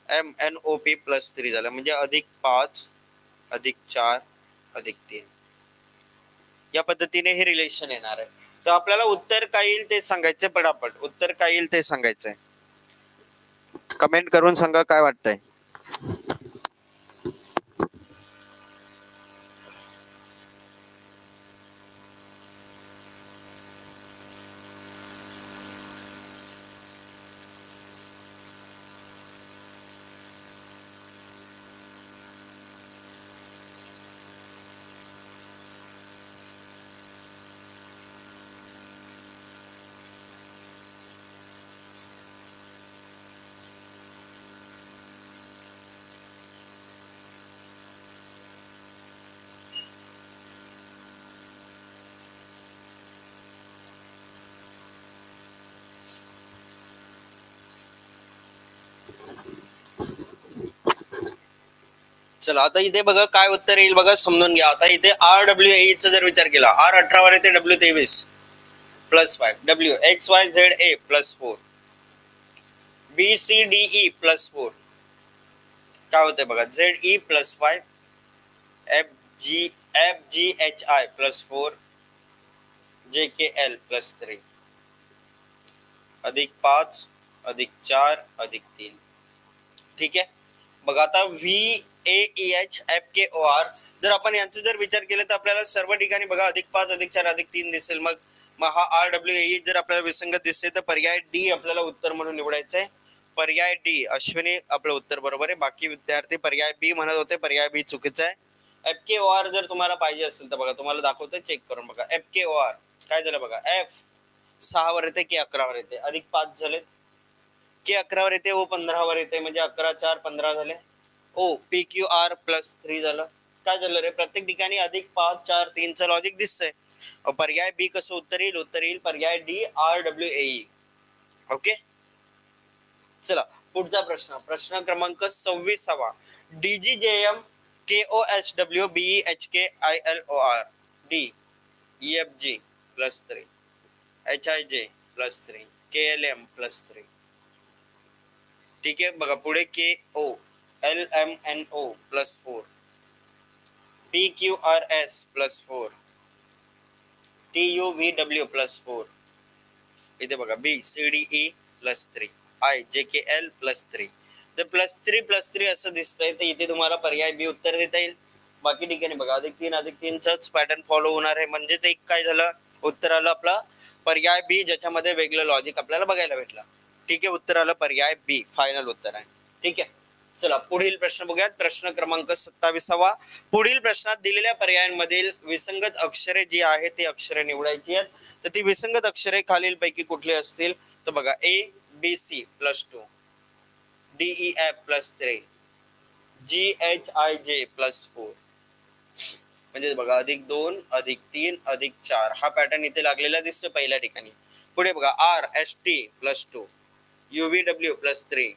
MNOP +3 झालं, म्हणजे +5 +4 +3 या पद्धतीने हे रिलेशन येणार आहे. तर आपल्याला उत्तर काय येईल ते सांगायचं. पटापट उत्तर काय येईल ते सांगायचंय. कमेंट करून सांगा काय वाटतंय. चला आता इथे बघा काय उत्तर येईल बघा, समजून घ्या. आता इथे RWE चा जर विचार केला, R18 वर येते W23 plus 5, WXYZA plus 4, BCDE plus 4, काय होते बघा, ZE plus 5, FGHI plus 4, JKL plus 3, अधिक 5 अधिक 4 अधिक 3. ठीक आहे. बघा आता VAEHFKOR जर आपण यांचा जर विचार केला तर आपल्याला सर्व ठिकाणी बघा अधिक 5 अधिक 4 अधिक 3 दिसेल. मग मग हा RWE जर आपल्याला विसंगत दिसते तर पर्याय डी आपल्याला उत्तर म्हणून निवडायचं आहे. पर्याय डी अश्विनी आपलं उत्तर बरोबर आहे. बाकी विद्यार्थी पर्याय बी म्हणत होते, पर्याय बी चुकीचा आहे. FKOR जर तुम्हाला पाहिजे असेल तर बघा तुम्हाला दाखवतोय, चेक करून बघा. FKOR काय झालं बघा, F 6 वर येते की 11 वर येते, अधिक 5 झालेत, के 11 वर येते, ओ 15 वर येते, म्हणजे 11 4 15 झाले. ओ PQR प्लस 3 झालं. काय झालं रे, प्रत्येक ठिकाणी अधिक 5 4 3 चं लॉजिक दिसतंय. पर्याय बी कसं उत्तर येईल, उत्तर येईल पर्याय डी RWAE. ओके. चला पुढचा प्रश्न, प्रश्न क्रमांक 26वा. DGJM KOSW BEHKILOR D EFG plus 3, HIJ plus 3, KLM plus 3. ठीक आहे. बघा पुढे KO LMNO plus 4, PQRS plus 4, TUVW plus 4. इथे बघा BCDE प्लस 3, IJKL प्लस 3. तर प्लस 3 असं दिसतंय तर इथे तुम्हाला पर्याय बी उत्तर देता येईल. बाकी ठिकाणी बघा अधिक 3 चाच पॅटर्न फॉलो होणार आहे. म्हणजेच एक काय झालं, उत्तर आलं आपला पर्याय बी, ज्याच्यामध्ये वेगळं लॉजिक आपल्याला बघायला भेटलं. ठीक आहे, उत्तर आलं पर्याय बी, फायनल उत्तर आहे. ठीक आहे. चला पुढील प्रश्न बघूयात. प्रश्न क्रमांक 27वा. पुढील प्रश्नात दिलेल्या पर्यायांमधील विसंगत अक्षरे जी आहेत ती अक्षरे निवडायची आहेत. तर ती विसंगत अक्षरे खालील पैकी कुठली असतील, तर बघा ABC plus 2, DEF plus 3, GHIJ plus 4. म्हणजे बघा अधिक 2 अधिक 3 अधिक 4 हा पॅटर्न इथे लागलेला दिसतो पहिल्या ठिकाणी. पुढे बघा RST plus 2, UVW plus 3,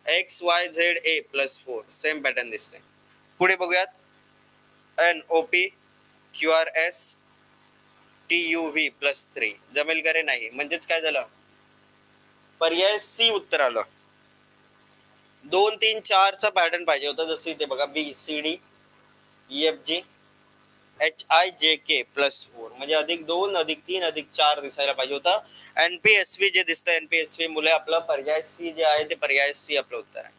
XYZA plus 4, same pattern दिसते. पुढे बघूयात NOP QRS TUV प्लस 3. जमेल का रे, नाही. म्हणजेच काय झालं, पर्याय सी उत्तर आलं. 2 3 4 चा पॅटर्न पाहिजे होता, जसं इथे बघा BCD EFG HIJK प्लस 4, म्हणजे अधिक 2 अधिक 3 अधिक 4 दिसायला पाहिजे होता. NPSV जे दिसतं NPSV मुले आपलं पर्याय सी जे आहे ते पर्याय सी आपलं उत्तर आहे.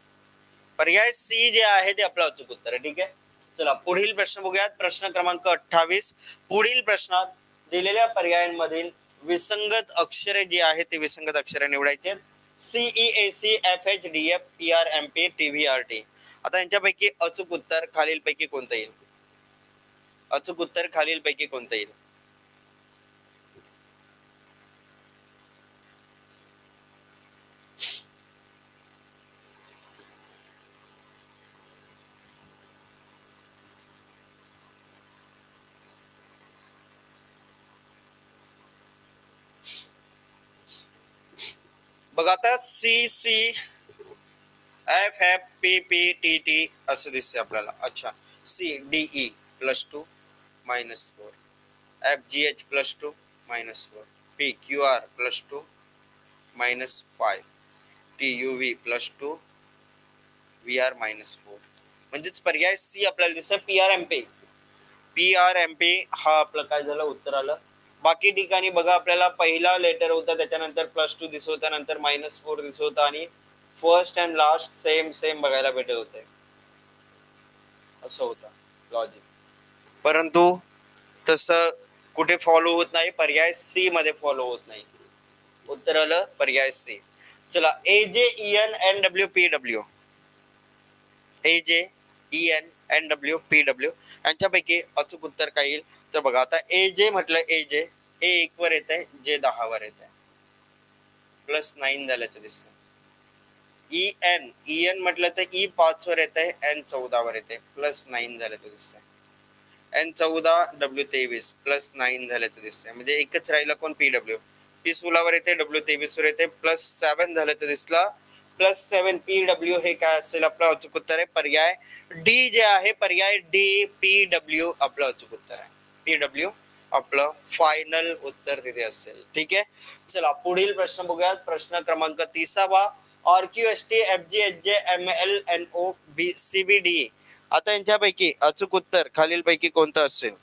पर्याय सी जे आहे ते आपलं अचूक उत्तर आहे. ठीक आहे. चला पुढील प्रश्न बघूयात. प्रश्न क्रमांक 28. पुढील प्रश्नात दिलेल्या पर्यायांमधील विसंगत अक्षरे जी आहेत ते विसंगत अक्षरे निवडायचे. CEAC FHDF PRMP TVRT. आता यांच्यापैकी अचूक उत्तर खालीलपैकी कोणतं येईल, अचूक उत्तर खालीलपैकी कोणतं येईल. बघा आता CCFFPPTT असं दिसते आपल्याला. अच्छा, CDE plus 2 minus 4, FGH plus 2 minus 4, PQR plus 2 minus 5, TUV plus 2 VR minus 4. म्हणजेच पर्याय सी आपल्याला दिसतं PRMP हा आपलं काय झालं उत्तर आलं. बाकी ठिकाणी बघा आपल्याला पहिला लेटर होता, त्याच्यानंतर प्लस 2 दिसत होता, नंतर मायनस 4 दिसत होता, आणि फर्स्ट अँड लास्ट सेम बघायला भेटत होते. असं होतं लॉजिक. परंतु तसं कुठे फॉलो होत नाही, पर्याय सी मध्ये फॉलो होत नाही. उत्तर आलं पर्याय सी. चला AJENNWPW AJENNWPW यांच्यापैकी अचूक उत्तर काय येईल, तर बघा आता AJ म्हटलं AJ A 1 वर येत आहे, J 10 वर येत आहे, प्लस 9 झाल्याचं दिसतं. EN म्हटलं तर E 5 वर येत आहे, N 14 वर येते, प्लस 9 झाल्याचं दिसतं. N 14 W 23 प्लस 9 झाल्याचं दिसतंय. म्हणजे एकच राहिलं कोण, PW. P 16 वर येते, W 23 वर येते, प्लस 7 झाल्याचं दिसलं. +7 PW हे काय असेल आपलं अचूक उत्तर आहे. पर्याय डी जे आहे, पर्याय डी PW आपलं अचूक उत्तर आहे. PW आपलं फायनल उत्तर तिथे असेल. ठीक आहे, चला पुढील प्रश्न बघूयात. प्रश्न क्रमांक 30. RQST FGHJ MLNO CBD. आता यांच्यापैकी अचूक उत्तर खालीलपैकी कोणतं असेल?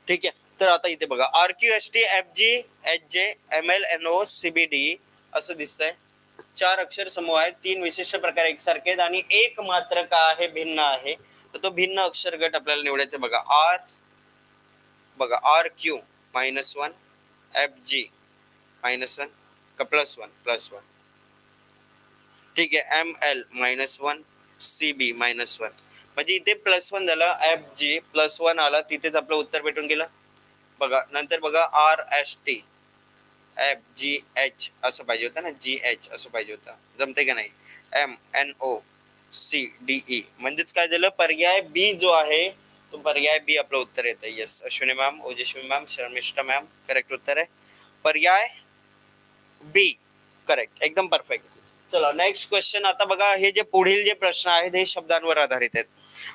ठीक आहे, तर आता इथे बघा RQST FGHJ MLNO CBD असं दिसतंय. 4 अक्षर समूह आहेत, 3 विशिष्ट प्रकार एकसारखे आहेत आणि एक मात्र का आहे भिन्न आहे. तर तो भिन्न अक्षर गट आपल्याला निवडायचा. बघा आर, बघा RQ -1 FG -1 का +1 ठीक आहे. ML -1 CB -1 म्हणजे इथे +1 झालं, FG +1 आला, तिथेच आपलं उत्तर भेटून गेलं. बघा नंतर बघा RST FGH असं पाहिजे होतं ना, GH असं पाहिजे होतं, जमते का नाही. MNO CDE म्हणजेच काय झालं, पर्याय बी जो आहे तो पर्याय बी आपलं उत्तर येतं. Yes, Ashwini ma'am, Ojaswi ma'am, Sharmishtha ma'am, correct उत्तर आहे पर्याय बी, करेक्ट, एकदम परफेक्ट. चला नेक्स्ट क्वेश्चन. आता बघा हे जे पुढील जे प्रश्न आहेत हे शब्दांवर आधारित आहेत.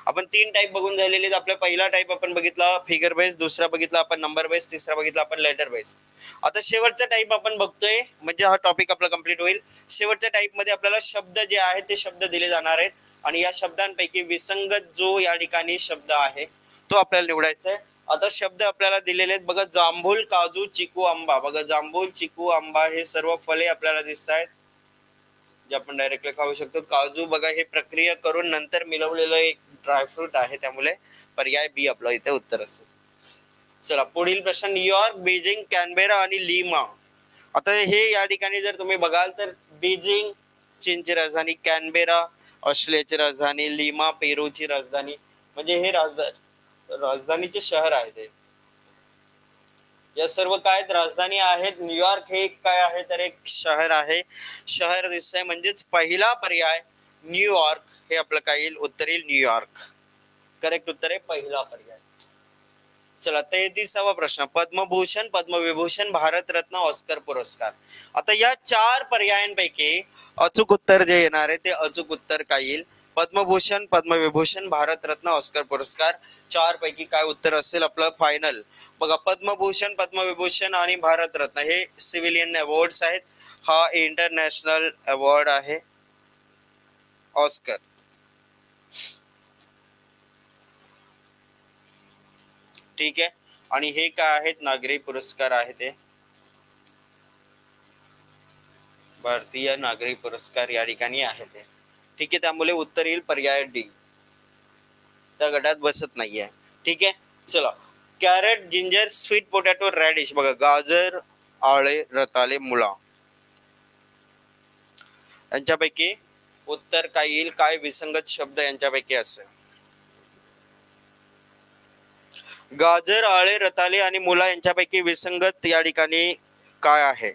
आपण 3 टाइप बघून झालेले आहेत. आपला पहिला टाइप आपण बघितला फिगर बेस, दुसरा बघितला आपण नंबर बेस, तिसरा बघितला आपण लेटर बेस. आता शेवटचा टाइप आपण बघतोय, म्हणजे हा टॉपिक आपला कंप्लीट होईल. शेवटच्या टाइप मध्ये आपल्याला शब्द जे आहेत ते शब्द दिले जाणार आहेत आणि या शब्दांपैकी विसंगत जो या ठिकाणी शब्द आहे तो आपल्याला निवडायचा आहे. आता शब्द आपल्याला दिलेले आहेत. बघा जांभूळ, काजू, चिकू, आंबा. बघा जांभूळ, चिकू, आंबा हे सर्व फळे आपल्याला दिसत आहेत जे आपण डायरेक्टली खाऊ शकतो. काजू बघा हे प्रक्रिया करून नंतर मिळवलेलं एक ड्रायफ्रूट आहे, त्यामुळे पर्याय बी आपलं इथे उत्तर असेल. चला पुढील प्रश्न. न्यूयॉर्क, बीजिंग, कॅनबेरा आणि लिमा. आता हे या ठिकाणी जर तुम्ही बघाल तर बीजिंग चीनची राजधानी, कॅनबेरा ऑस्ट्रेलियाची राजधानी, लिमा पेरूची राजधानी, म्हणजे हे राजधानीचे शहर आहेत. या सर्व काय राजधानी आहेत. न्यूयॉर्क हे काय आहे तर एक शहर आहे, शहर दिसतंय, म्हणजेच पहिला पर्याय न्यूयॉर्क हे आपलं काय येईल, उत्तर येईल न्यूयॉर्क. करेक्ट उत्तर आहे पहिला पर्याय. चला 33वा प्रश्न. पद्मभूषण, पद्मविभूषण, भारतरत्न, ऑस्कर पुरस्कार. आता या 4 पर्यायांपैकी अचूक उत्तर जे येणार आहे ते अचूक उत्तर काय येईल? पद्मभूषण, पद्मविभूषण, भारतरत्न, ऑस्कर पुरस्कार. 4 पैकी काय उत्तर असेल आपलं फायनल? बघा पद्मभूषण, पद्मविभूषण आणि भारतरत्न हे सिव्हिलियन अवॉर्ड्स आहेत. हा इंटरनॅशनल अवॉर्ड आहे ऑस्कर. ठीक आहे, आणि हे काय आहेत, नागरी पुरस्कार आहे, ते भारतीय नागरी पुरस्कार या ठिकाणी आहे ते. ठीक आहे, त्यामुळे उत्तर येईल पर्याय डी, त्या गटात बसत नाहीये. ठीक आहे, चला carrot, ginger, sweet potato, radish. बघा गाजर, आळे, रताळे, मुळा, यांच्यापैकी उत्तर काय येईल? काय विसंगत शब्द यांच्यापैकी असेल? गाजर, आळे, रताळे आणि मुळा यांच्यापैकी विसंगत या ठिकाणी काय आहे?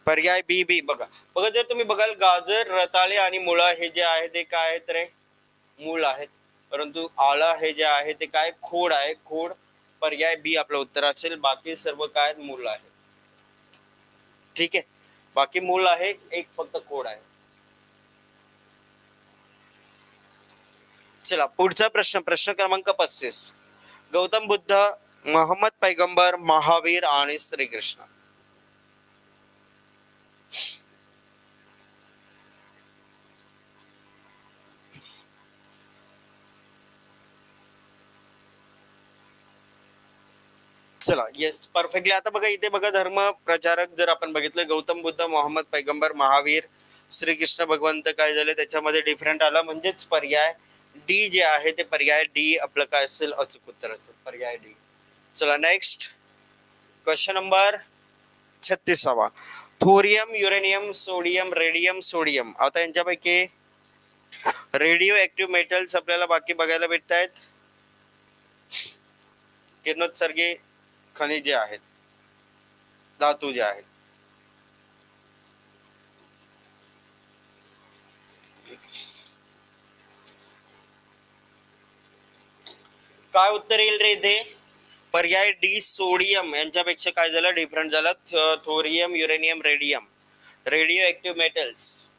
पर्याय बी बी. बघा बघा जर तुम्ही बघाल गाजर, रताळे आणि मुळा हे जे आहे ते काय आहेत रे? मूळ आहेत. परंतु आळा हे जे आहे ते काय? खोड आहे, खोड. पर्याय बी आपलं उत्तर असेल. बाकी सर्व काय मूळ आहे. ठीक आहे, बाकी मूळ आहे, एक फक्त खोड आहे. चला पुढचा प्रश्न. प्रश्न क्रमांक 35. गौतम बुद्ध, मोहम्मद पैगंबर, महावीर आणि श्रीकृष्ण. चला येस परफेक्टली. आता बघा इथे बघा धर्म प्रचारक जर आपण बघितलं, गौतम बुद्ध, मोहम्मद पैगंबर, महावीर, श्रीकृष्ण भगवंत काय झाले त्याच्यामध्ये डिफरंट आला, म्हणजेच पर्याय डी जे आहे ते पर्याय डी आपलं काय असेल? अचूक उत्तर असेल पर्याय डी. चला next question number 36. Thorium, uranium, sodium, radium, sodium. आता यांच्यापैकी रेडिओ ऍक्टिव्ह मेटल्स आपल्याला बाकी बघायला भेटत आहेत. किरणोत्सर्गी खनिजे आहेत, धातू जे आहेत. काय उत्तर येईल रे इथे? पर्याय डी सोडियम यांच्यापेक्षा काय झालं डिफरंट झालं, thorium, uranium, radium, radio active metals.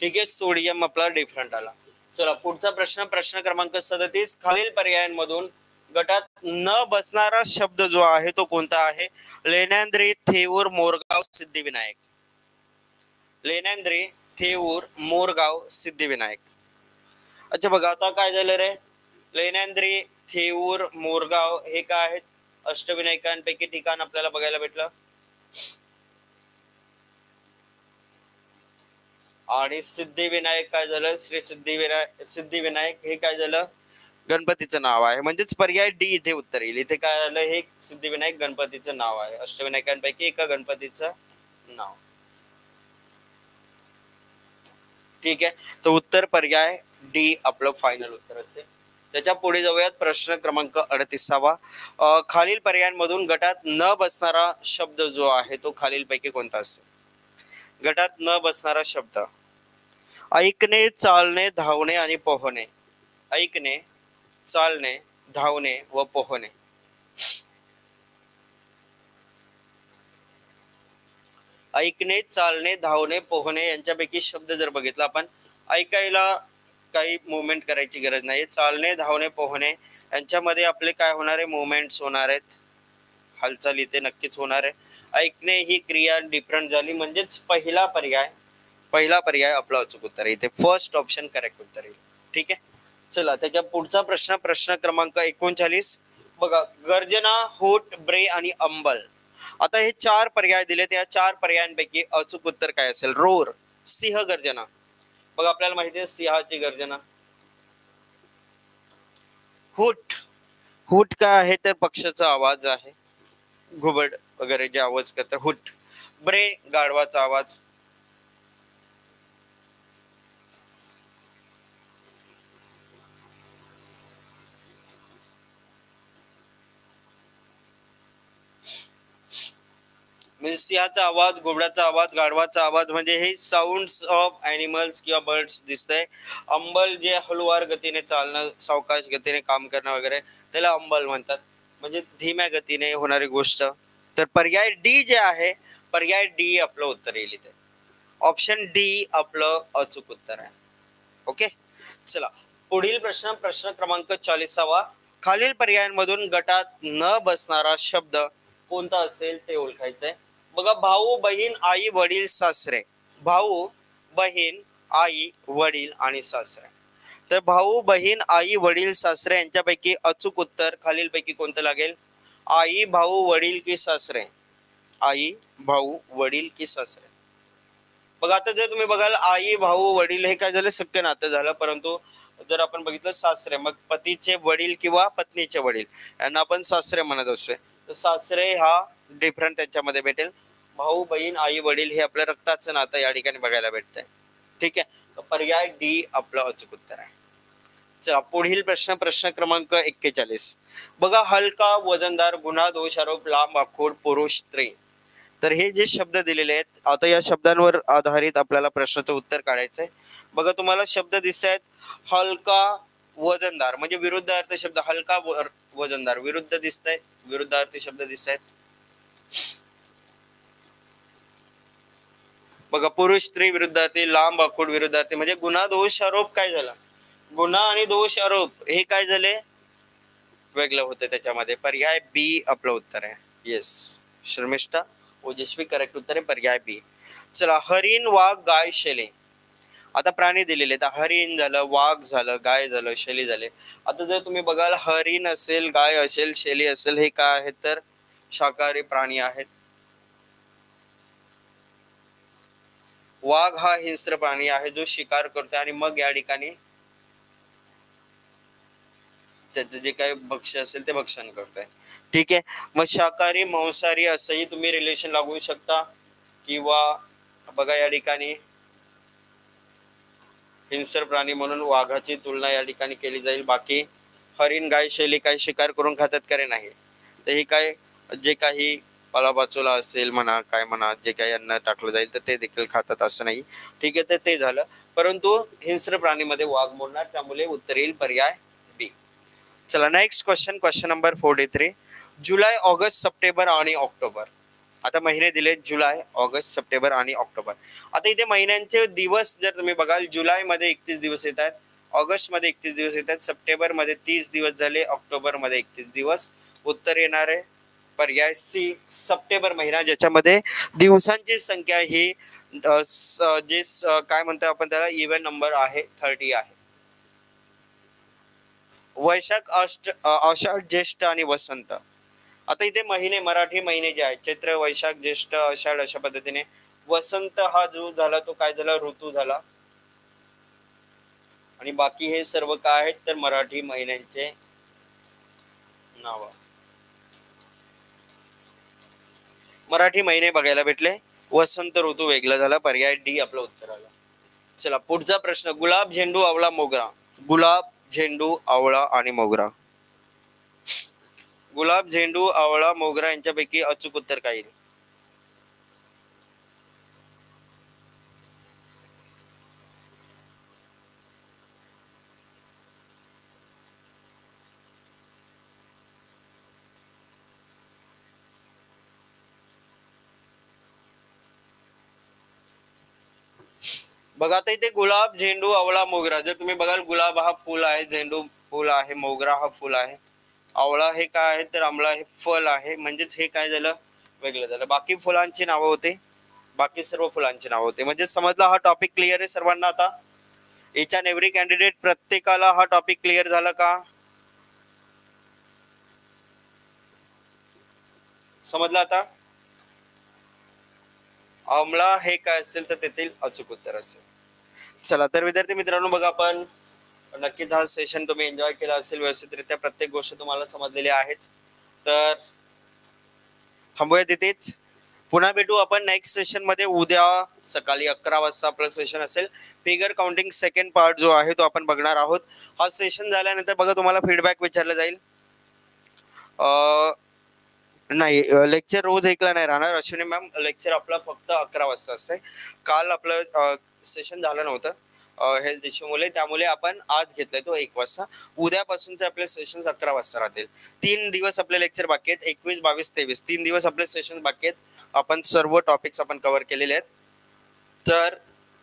ठीक आहे, सोडियम आपला डिफरंट आला. चला पुढचा प्रश्न, प्रश्न क्रमांक 37. खालील पर्यायांमधून गटात न बसणारा शब्द जो आहे तो कोणता आहे? लेण्याद्री, थेऊर, मोरगाव, सिद्धिविनायक. लेण्याद्री, थेऊर, मोरगाव, सिद्धिविनायक. अच्छा बघा आता काय झालं रे, लेण्याद्री, थेऊर, मोरगाव हे काय आहेत? अष्टविनायकांपैकी ठिकाण आपल्याला बघायला भेटलं. आणि सिद्धिविनायक काय झालं? श्री सिद्धिविनायक हे काय झालं? गणपतीचं नाव आहे. म्हणजेच पर्याय डी इथे उत्तर येईल. इथे काय झालं, हे सिद्धिविनायक गणपतीचं नाव आहे, अष्टविनायकांपैकी एका गणपतीचं नाव. ठीक आहे, तर उत्तर पर्याय डी आपलं फायनल उत्तर असेल. त्याच्या पुढे जाऊयात, प्रश्न क्रमांक 38. खालील पर्यायांमधून गटात न बसणारा शब्द जो आहे तो खालीलपैकी कोणता असेल? गटात न बसणारा शब्द: ऐकणे, चालणे, धावणे आणि पोहणे. ऐकणे, चालणे, धावणे व पोहणे. ऐकणे, चालणे, धावणे, पोहणे यांच्यापैकी शब्द जर बघितला आपण, ऐकायला काही मुवमेंट करायची गरज नाही. चालणे, धावणे, पोहणे यांच्यामध्ये आपले काय होणार आहे? मुवमेंट्स होणार आहेत, हालचाल इथे नक्कीच होणार आहे. ऐकणे ही क्रिया डिफरंट झाली, म्हणजेच पहिला पर्याय आपला अचूक उत्तर आहे. इथे फर्स्ट ऑप्शन करेक्ट उत्तर येईल. ठीक आहे, चला त्याच्या पुढचा प्रश्न, प्रश्न क्रमांक 39. बघा, गर्जना, होठ, ब्रे आणि अंबल. आता हे 4 पर्याय दिले, त्या 4 पर्यायांपैकी अचूक उत्तर काय असेल? रोर, सिंह गर्जना. बघा आपल्याला माहिती आहे सिंहाची गर्जना. हुट, हुट काय आहे तर पक्षाचा आवाज आहे, घुबड वगैरे जे आवाज करतात, हुट. ब्रे, गाढवाचा आवाज. म्हणजे सिंहाचा आवाज, घोबड्याचा आवाज, गाढवाचा आवाज, म्हणजे हे साऊंड्स ऑफ ॲनिमल्स किंवा बर्ड्स दिसतंय. अंबल जे हळूवार गतीने चालणं, सावकाश गतीने काम करणं वगैरे, त्याला अंबल म्हणतात, म्हणजे धीम्या गतीने होणारी गोष्ट. तर पर्याय डी जे आहे, पर्याय डी आपलं उत्तर येईल इथे. ऑप्शन डी आपलं अचूक उत्तर आहे. ओके, चला पुढील प्रश्न, प्रश्न क्रमांक 40. खालील पर्यायांमधून गटात न बसणारा शब्द कोणता असेल ते ओळखायचंय. बघा, भाऊ, बहीण, आई, वडील, सासरे. भाऊ, बहीण, आई, वडील आणि सासरे. तर भाऊ, बहीण, आई, वडील, सासरे यांच्यापैकी अचूक उत्तर खालीलपैकी कोणतं लागेल? आई, भाऊ, वडील की सासरे? आई, भाऊ, वडील की सासरे? बघा आता जर तुम्ही बघाल, आई, भाऊ, वडील हे काय झालं? सख्य नातं झालं. परंतु जर आपण बघितलं सासरे, मग पतीचे वडील किंवा पत्नीचे वडील यांना आपण सासरे म्हणत असतोय. तर सासरे हा डिफरंट त्याच्यामध्ये भेटेल. भाऊ, बहीण, आई, वडील हे आपलं रक्ताचं नातं या ठिकाणी बघायला भेटतंय. ठीक आहे, तर पर्याय डी आपलं अचूक उत्तर आहे. चला पुढील प्रश्न, प्रश्न क्रमांक 41. बघा, हलका, वजनदार, गुन्हा, दोष, आरोप, लांब, आखूड, पुरुष, स्त्री. तर हे जे शब्द दिलेले आहेत, आता या शब्दांवर आधारित आपल्याला प्रश्नाचं उत्तर काढायचंय. बघा तुम्हाला शब्द दिसत आहेत, हलका, वजनदार, म्हणजे विरुद्धार्थी शब्द. हलका, वजनदार विरुद्ध दिसत आहे, विरुद्धार्थी शब्द दिसत आहेत. बघा, पुरुष, स्त्री विरुद्धार्थी, लांब, आखूड विरुद्धार्थी, म्हणजे गुन्हा, दोष, आरोप काय झाला? गुन्हा आणि दोष, आरोप हे काय झाले? वेगळं होतं त्याच्यामध्ये. पर्याय बी आपलं उत्तर आहे. येस शर्मिष्ठा, ओजस्वी करेक्ट उत्तर आहे पर्याय बी. चला, हरिण, वाघ, गाय, शेळी. आता प्राणी दिलेले, तर हरिण झालं, वाघ झालं, गाय झालं, शेळी झाले. आता जर तुम्ही बघाल, हरिण असेल, गाय असेल, शेळी असेल, हे काय आहेत तर शाकाहारी प्राणी आहेत. वाघ हा हिंस्र प्राणी आहे जो शिकार करतो आणि मग या ठिकाणी त्याचं जे काही भक्ष्य असेल ते भक्षण करतोय. ठीक आहे, मग शाकाहारी, मांसाहारी असंही तुम्ही रिलेशन लागू शकता. किंवा बघा या ठिकाणी हिंस्र प्राणी म्हणून वाघाची तुलना या ठिकाणी केली जाईल. बाकी हरिण, गाय, शेळी काही शिकार करून खातात का रे? नाही. तर हे काय जे काही पालापाचोला असेल म्हणा, काय म्हणा, जे काही अन्न टाकलं जाईल तर ते देखील खातात असं नाही. ठीक आहे, तर ते झालं. परंतु हिंस्र प्राणीमध्ये वाघ मोडणार, त्यामुळे उत्तर येईल पर्याय बी. चला नेक्स्ट क्वेश्चन, क्वेश्चन नंबर 43. जुलै, ऑगस्ट, सप्टेंबर आणि ऑक्टोबर. आता महिने दिले जुलै, ऑगस्ट, सप्टेंबर आणि ऑक्टोबर. आता इथे महिन्यांचे दिवस जर तुम्ही बघाल, जुलै मध्ये 31 दिवस येतात, ऑगस्ट मध्ये 31 दिवस येतात, सप्टेंबर मध्ये 30 दिवस झाले, ऑक्टोबर मध्ये 31 दिवस. उत्तर येणार आहे पर्याय सी, सप्टेंबर महिना, ज्याच्यामध्ये दिवसांची संख्या ही काय म्हणतो आपण त्याला, इव्हन नंबर आहे, 30 आहे. वैशाख, आषाढ, ज्येष्ठ आणि वसंत. आता इथे महिने, मराठी महिने जे आहेत, चैत्र, वैशाख, ज्येष्ठ, आषाढ, अशा पद्धतीने. वसंत हा जो झाला तो काय झाला, ऋतू झाला. आणि बाकी हे सर्व काय आहेत तर मराठी महिन्यांचे नाव. मराठी महिने बघायला भेटले. वसंत ऋतू वेगळा झाला, पर्याय डी आपलं उत्तर आलं. चला पुढचा प्रश्न, गुलाब, झेंडू, आवळा, मोगरा. गुलाब, झेंडू, आवळा आणि मोगरा. गुलाब, झेंडू, आवळा, मोगरा यांच्यापैकी अचूक उत्तर काय येईल? बघा आता इथे गुलाब, झेंडू, आवळा, मोगरा. जर तुम्ही बघाल, गुलाब हा फुल आहे, झेंडू फुल आहे, मोगरा हा फुल आहे, आवळा हे काय आहे तर आंबळा हे फल आहे. म्हणजेच हे काय झालं, वेगळं झालं. बाकी फुलांची नावं होते, बाकी सर्व फुलांची नावं होते. म्हणजे समजला हा टॉपिक क्लिअर आहे सर्वांना आता? इच अँड एव्हरी कॅन्डिडेट, प्रत्येकाला हा टॉपिक क्लिअर झाला का? समजलं आता? आंबळा हे काय असेल तर तेथील अचूक उत्तर असेल. चला तर विद्यार्थी मित्रांनो, बघा आपण नक्कीच हा सेशन तुम्ही एन्जॉय केला असेल व्यवस्थितरित्या, प्रत्येक गोष्ट तुम्हाला समजलेली आहेच. तर थांबूया तिथेच. पुन्हा भेटू आपण नेक्स्ट सेशन मध्ये उद्या सकाळी 11 वाजता आपलं सेशन असेल. फिगर काउंटिंग सेकंड पार्ट जो आहे तो आपण बघणार आहोत. हा सेशन झाल्यानंतर बघा तुम्हाला फीडबॅक विचारला जाईल. नाही, लेक्चर रोज एकला नाही राहणार अश्विनी मॅम. लेक्चर आपला फक्त 11 वाजता असते. काल आपलं सेशन झालं नव्हतं हेल्थ इश्यू मुळे, त्यामुळे आपण आज घेतलाय तो 1 वाजता. उद्यापासूनचे आपले सेशन 11 वाजता राहतील. 3 दिवस आपले लेक्चर बाकी आहेत, 21, 22, 23. 3 दिवस आपले सेशन बाकी आहेत. आपण सर्व टॉपिक्स आपण कव्हर केलेले आहेत. तर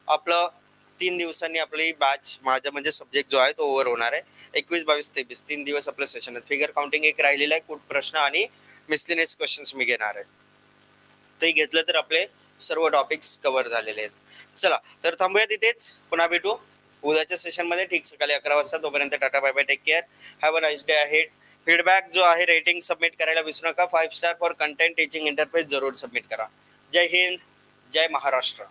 आपलं 3 दिवसांनी आपली बॅच, माझा म्हणजे सब्जेक्ट जो आहे तो ओव्हर होणार आहे. 21, 22, 23 3 दिवस आपलं सेशन आहे. फिगर काउंटिंग एक राहिलेलं आहे, कुठ प्रश्न आणि मिसलिनियस क्वेश्चन्स मी घेणार आहे. ते घेतलं तर आपले सर्व टॉपिक्स कव्हर झालेले आहेत. चला तर थांबूया तिथेच, पुन्हा भेटू उद्याच्या सेशन मध्ये ठीक सकाळी 11 वाजता. तोपर्यंत tata, bye bye, take care, have a nice day ahead. Feedback जो आहे, रेटिंग सबमिट करायला विसरू नका. 5 star for content teaching interface जरूर सबमिट करा. जय हिंद, जय महाराष्ट्र.